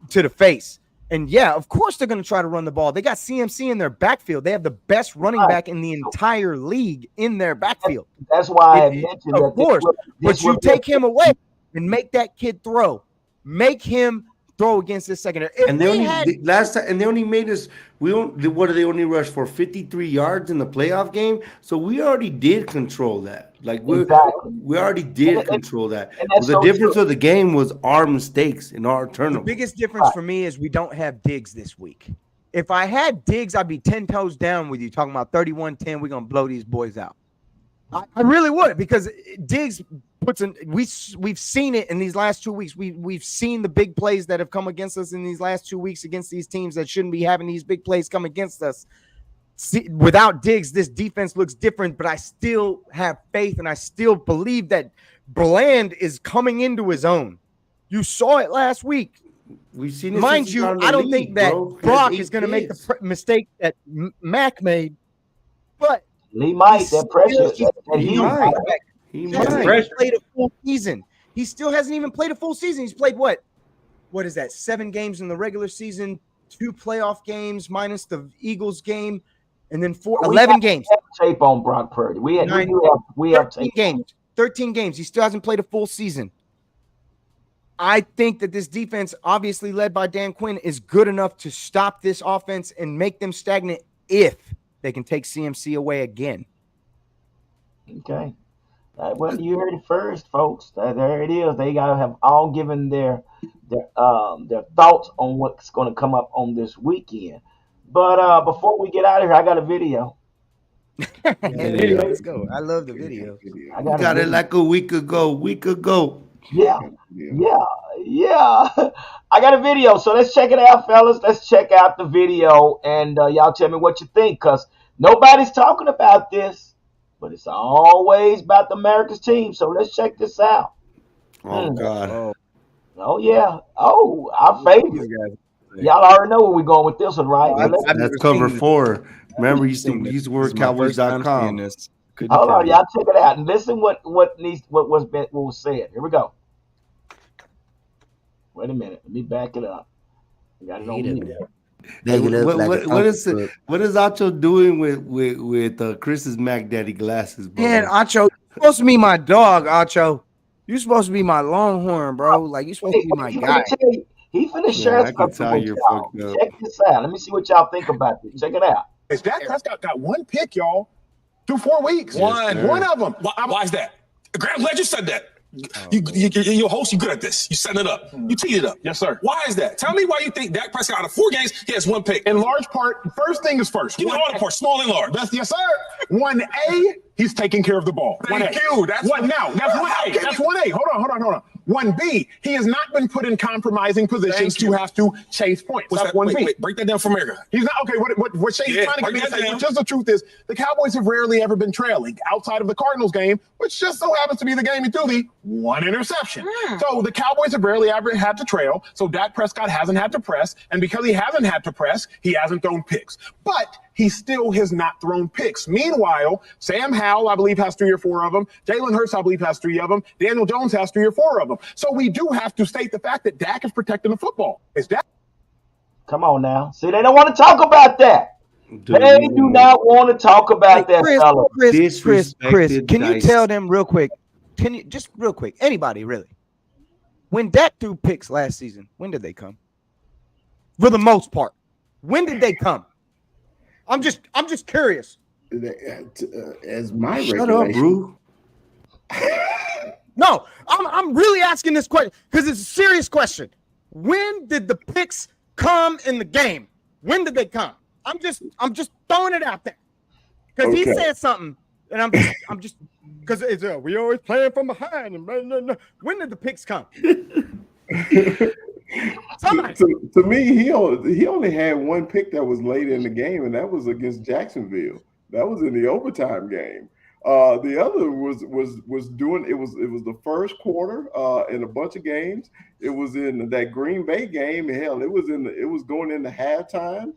to the face. And yeah, of course they're going to try to run the ball. They got CMC in their backfield. They have the best running back in the entire league in their backfield. That's why I mentioned that. Of course, but you take him away and make that kid throw. Make him throw against this secondary. And they only made us. What did they only rush for 53 yards in the playoff game? So we already did control that. Like we already did control that. The difference of the game was our mistakes and our turnovers. The biggest difference for me is we don't have Diggs this week. If I had Diggs, I'd be 10 toes down with you talking about 31-10. We're gonna blow these boys out. I really would, because Diggs puts in. We've seen it in these last 2 weeks. We've seen the big plays that have come against us in these last 2 weeks against these teams that shouldn't be having these big plays come against us. Without Diggs, this defense looks different, but I still have faith and I still believe that Bland is coming into his own. You saw it last week. We've seen it. Mind you, I don't think that Brock is going to make the mistake that Mac made, but he might. That pressure. He might. He hasn't played a full season. He still hasn't even played a full season. He's played what? What is that? 7 games in the regular season, 2 playoff games minus the Eagles game. And then 11 games. Tape on Brock Purdy. We have 13 games. 13 games. He still hasn't played a full season. I think that this defense, obviously led by Dan Quinn, is good enough to stop this offense and make them stagnant if they can take CMC away again. Okay. Well, you heard it first, folks. There it is. They gotta have all given their thoughts on what's going to come up on this weekend. But before we get out of here, I got a video. Video, let's go. I love the video. I You got a got it video. like a week ago. Yeah, yeah. I got a video, so let's check it out, fellas. Let's check out the video, and y'all tell me what you think, cause nobody's talking about this, but it's always about the America's team. So let's check this out. Oh God. Oh, Oh yeah. Oh, our these favorite. guys. Y'all already know where we're going with this one, right? I've Let's- never That's cover seen 4. Remember, you seen used to this. work This is my first time seeing Cowboys.com. this. Couldn't Hold tell on, you. y'all check it out and listen what was said. Here we go. Wait a minute, let me back it up. I got it on mute. What is Acho doing with Chris's Mac Daddy glasses, bro? Man, Acho, you're supposed to be my dog, Acho. You're supposed to be my Longhorn, bro. Like, you're supposed to be my guy. He finna share I can something tell with you're y'all. fucked up. Check this out. Let me see what y'all think about this. Check it out. Dak Prescott got one pick, y'all, through 4 weeks. Yes, sir. One of them. Why is that? Graham Ledger said that. You're a host. You're good at this. You setting it up. You teed it up. Yes, sir. Why is that? Tell me why you think Dak Prescott out of 4 games he has 1 pick. In large part, first thing is first. Give me all the parts, small and large. Yes, sir. 1A, he's taking care of the ball. Thank 1A. you. That's One now. That's How 1A. can That's you- 1A. Hold on. 1B, he has not been put in compromising positions to have to chase points. What's That's that? 1B. Wait, break that down for America. He's not okay. What Shane's Yeah, trying to get me break to that say, down. which is the truth, is the Cowboys have rarely ever been trailing outside of the Cardinals game, which just so happens to be the game he threw the 1 interception. So the Cowboys have rarely ever had to trail. So Dak Prescott hasn't had to press, and because he hasn't had to press, he hasn't thrown picks. But he still has not thrown picks. Meanwhile, Sam Howell, I believe, has 3 or 4 of them. Jalen Hurts, I believe, has 3 of them. Daniel Jones has 3 or 4 of them. So we do have to state the fact that Dak is protecting the football. Is Dak? Come on now. See, they don't want to talk about that. Dude, They do not want to talk about that, Chris, fellas. Chris, Disrespected can you Dice. tell them real quick? Can you just real quick? Anybody really? When Dak threw picks last season, when did they come? For the most part, when did they come? I'm just curious. As my Shut up, regulation, bro. No, I'm really asking this question because it's a serious question. When did the picks come in the game? When did they come? I'm just throwing it out there because he Okay. said something, and I'm just because it's we always playing from behind. And blah, blah, blah. When did the picks come? Somebody. to me, he only had 1 pick that was late in the game, and that was against Jacksonville. That was in the overtime game. The other was doing it was the first quarter in a bunch of games. It was in that Green Bay game. Hell, it was going into halftime.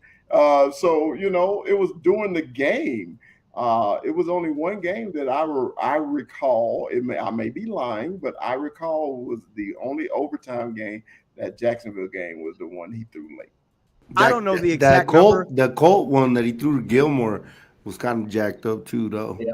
So it was during the game. It was only 1 game that I recall. I may be lying, but I recall was the only overtime game. That Jacksonville game was the one he threw late. I don't know the exact number. The Colt one that he threw to Gilmore was kind of jacked up too, though. Yeah.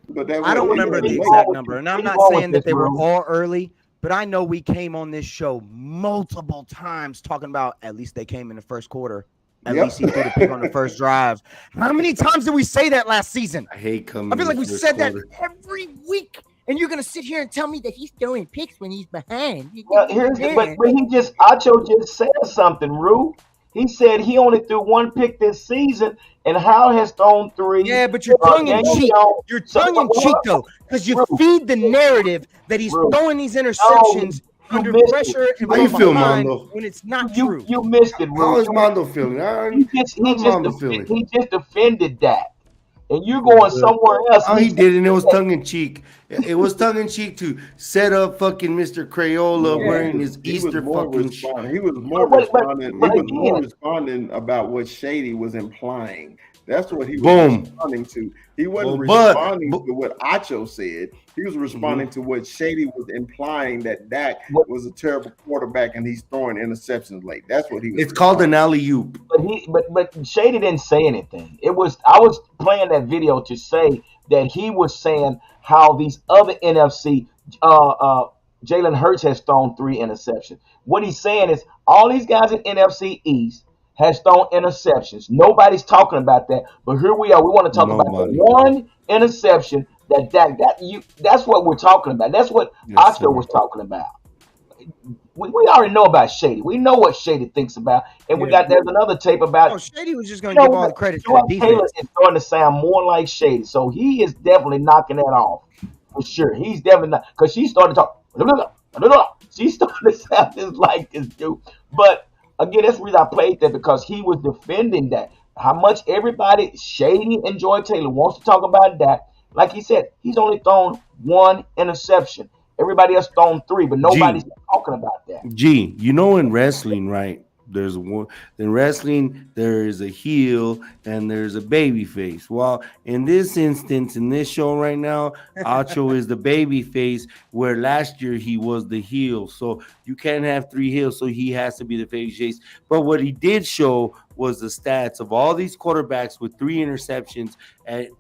But that I don't was- remember the What's exact wrong with number, this? and I'm What's not wrong saying with that this, they were bro? all early, but I know we came on this show multiple times talking about at least they came in the first quarter. At Yep. least he threw the pick on the first drive. How many times did we say that last season? I hate coming. I feel like we in the said that first every week, and you're gonna sit here and tell me that he's throwing picks when he's behind. Well, but he just Acho just said something, Rue. He said he only threw 1 pick this season, and Howell has thrown 3. Yeah, but you're tongue in Daniel cheek. Jones- You're tongue in cheek though, because you Rue. feed the narrative that he's Rue. throwing these interceptions you under missed pressure it. and How you from feel, behind Mondo? when it's not You true. you missed it, How Rue. is Mondo feeling? How's Mondo feeling? He just defended that, and you're going somewhere else. Oh, he did, and it was tongue in cheek. It was tongue in cheek to set up fucking Mr. Crayola wearing his He was Easter more fucking. responding. He was more But responding. He was more again- responding about what Shady was implying. That's what he was Boom. responding to. He wasn't Well, responding to what Acho said. He was responding to what Shady was implying, that Dak What- was a terrible quarterback and he's throwing interceptions late. That's what he was. It's called an alley oop. But Shady didn't say anything. I was playing that video to say that he was saying how these other NFC Jalen Hurts has thrown 3 interceptions. What he's saying is all these guys in NFC East has thrown interceptions. Nobody's talking about that. But here we are. We want to talk about Nobody. the 1 interception That's what we're talking about. That's what Yes, Oscar sir. was talking about. We already know about Shady. We know what Shady thinks about, and there's another tape about. Oh, Shady was just You going to know give all the what? credit to the Jordan Taylor defense. is starting to sound more like Shady, so he is definitely knocking that off for sure. He's definitely not because she started to talk. She started to sound just like this dude. But again, that's the reason I played that because he was defending that. How much everybody, Shady and Jordan Taylor, wants to talk about that. Like he said, he's only thrown one interception. Everybody else thrown three, but nobody's G. talking about that. G, you know, in wrestling, right? There's one in wrestling, there is a heel and there's a baby face. Well, in this instance, in this show right now, Acho is the baby face, where last year he was the heel. So you can't have three heels, so he has to be the baby face. But what he did show was the stats of all these quarterbacks with 3 interceptions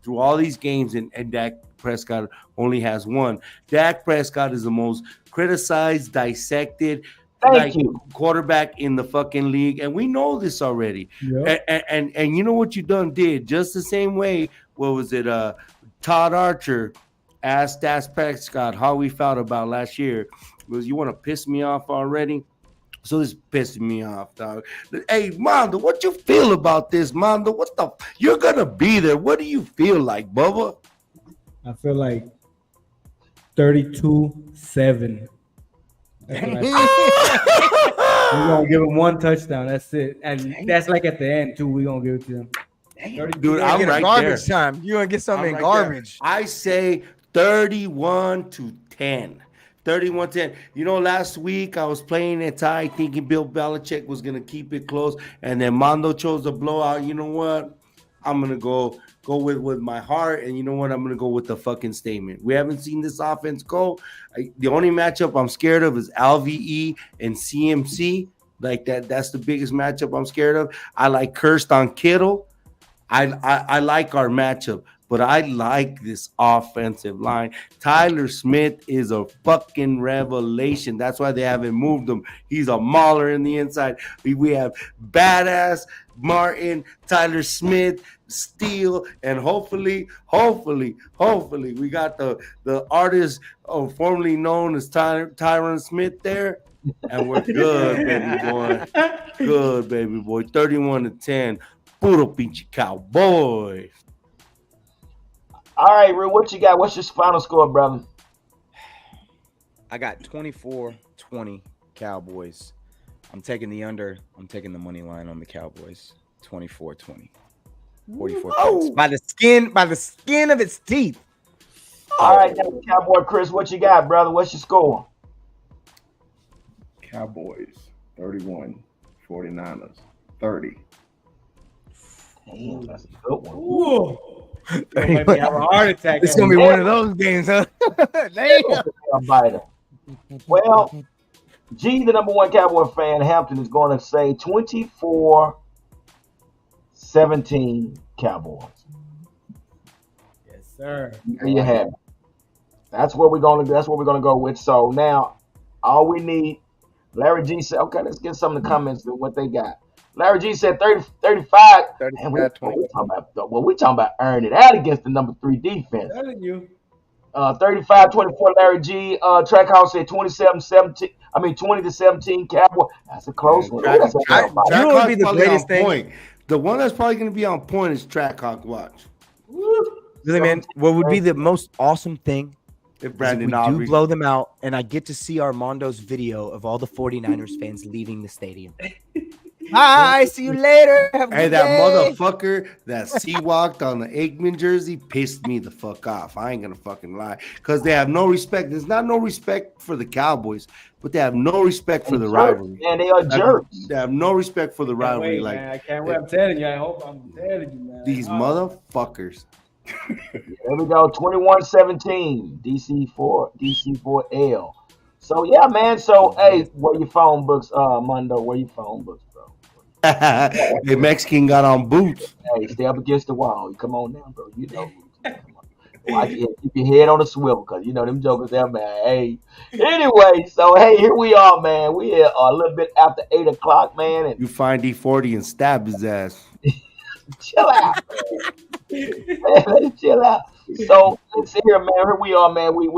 through all these games, and Dak Prescott only has one. Dak Prescott is the most criticized, dissected, Thank you. quarterback in the fucking league, and we know this already. Yep. And you know what you did just the same way. What was it? Todd Archer asked Dak Prescott how we felt about last year. Was you want to piss me off already? So this is pissing me off, dog. Hey, Mondo, what you feel about this, Mondo? What the? You're gonna be there. What do you feel like, Bubba? I feel like 32-7. We're gonna give him one touchdown. That's it, and that's like at the end too. We're gonna give it to them. Dude, I'm Get a right garbage there. time. You're going to get something I'm in right there. garbage. I say 31-10. 31-10. You know, last week I was playing a tie thinking Bill Belichick was going to keep it close, and then Mondo chose the blowout. You know what? I'm going to go with my heart, and you know what? I'm going to go with the fucking statement. We haven't seen this offense go. The only matchup I'm scared of is LVE and CMC. Like that's the biggest matchup I'm scared of. I like cursed on Kittle. I like our matchup, but I like this offensive line. Tyler Smith is a fucking revelation. That's why they haven't moved him. He's a mauler in the inside. We have badass Martin, Tyler Smith, Steele, and hopefully, we got the artist formerly known as Tyron Smith there. And we're good, baby boy. Good, baby boy. 31-10. Puro pinche cowboy. All right, Real, what you got? What's your final score, brother? I got 24-20 Cowboys. I'm taking the under. I'm taking the money line on the Cowboys. 24-20. 44 points. By the skin of its teeth. All right, Cowboy Chris, what you got, brother? What's your score? Cowboys 31, 49ers 30. Damn, that's a good one. Ooh. Make me have a heart attack. It's gonna be one of those games, huh? Damn. A biter. Well, G, the number one Cowboy fan, Hampton is going to say 24-17 Cowboys. Yes, sir. There you have it. That's what we're gonna go with. So now, all we need. Larry G said, "Okay, let's get some of the comments of what they got." Larry G said 30, 35. And we're talking about earning it out against the number 3 defense. I'm telling you. 35-24 Larry G. Trackhouse said 20-17 Cowboy. That's a close one. You know what would be the greatest thing? Point. The one that's probably going to be on point is Trackhawk Watch. Really, man, what would be the most awesome thing If is Brandon if we Aubrey do blow them out, and I get to see Armando's video of all the 49ers fans leaving the stadium. Bye, see you later. Have a Hey, good that day. motherfucker that sea-walked on the Aikman jersey pissed me the fuck off. I ain't gonna fucking lie. Because they have no respect. There's not no respect for the Cowboys, but they have no respect for the rivalry. And they are jerks. They have no respect for the Can't rivalry. wait, Like man. I can't wait. I'm telling you. I'm telling you, man. these motherfuckers. There we go. 21-17. DC4L. So yeah, man. So hey, where your phone books, Mondo? Where your phone books, bro? The Mexican got on boots. Hey, stay up against the wall. Come on now, bro. You know. Keep your head on the swivel, because you know them jokers there, man. Hey. Anyway, so hey, here we are, man. We are a little bit after 8 o'clock, man. And You find D40 and stab his ass. chill out. Man, let's chill out. So let's here, man. Here we are, man. We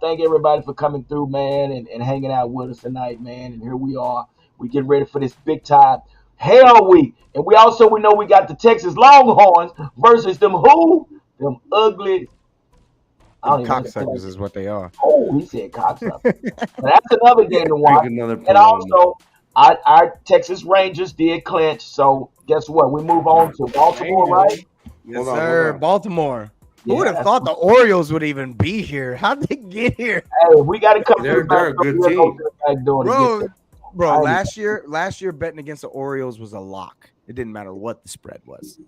thank everybody for coming through, man, and hanging out with us tonight, man. And here we are. We getting ready for this big time Hell Week, and we know we got the Texas Longhorns versus them who? Them ugly. I don't even know what to Cocksuckers say. is what they are. Oh, he said cocksuckers. But that's another game to watch. Another And promo. also, our Texas Rangers did clinch. So guess what? We move on to Baltimore, right? Yes, Hold on, sir. hold on. Baltimore. Who Yeah, would have thought the Orioles would even be here? How'd they get here? Hey, we got to come They're to the back a good door. We'll go team. to the back door to Bro, get bro, I- last year betting against the Orioles was a lock. It didn't matter what the spread was.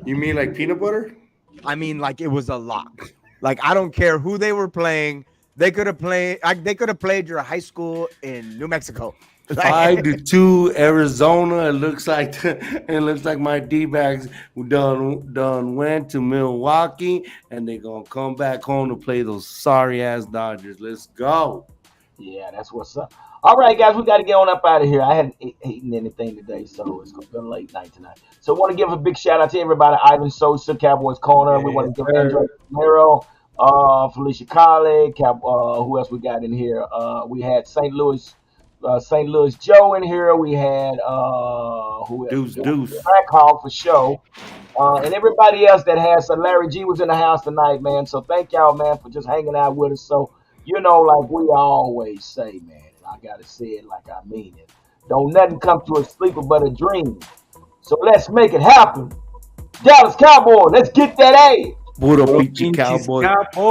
You mean like peanut butter? I mean, like it was a lock. Like I don't care who they were playing. They could have played. They could have played your high school in New Mexico. Like, 5-2 Arizona. It looks like my D-backs done went to Milwaukee and they're gonna come back home to play those sorry ass Dodgers. Let's go. Yeah, that's what's up. All right, guys, we got to get on up out of here. I hadn't eaten anything today, so it's been a late night tonight. So I want to give a big shout out to everybody. Ivan Sosa, Cowboys Corner. We want to give Andre Romero, Felicia Colley, who else we got in here? We had St. Louis Joe in here. We had who else? Deuce. Blackhawk for show. And everybody else that has Larry G was in the house tonight, man. So thank y'all, man, for just hanging out with us. So, like we always say, man, and I got to say it like I mean it. Don't nothing come to a sleeper but a dream. So let's make it happen. Dallas Cowboys, let's get that A. Puro pinche Cowboy.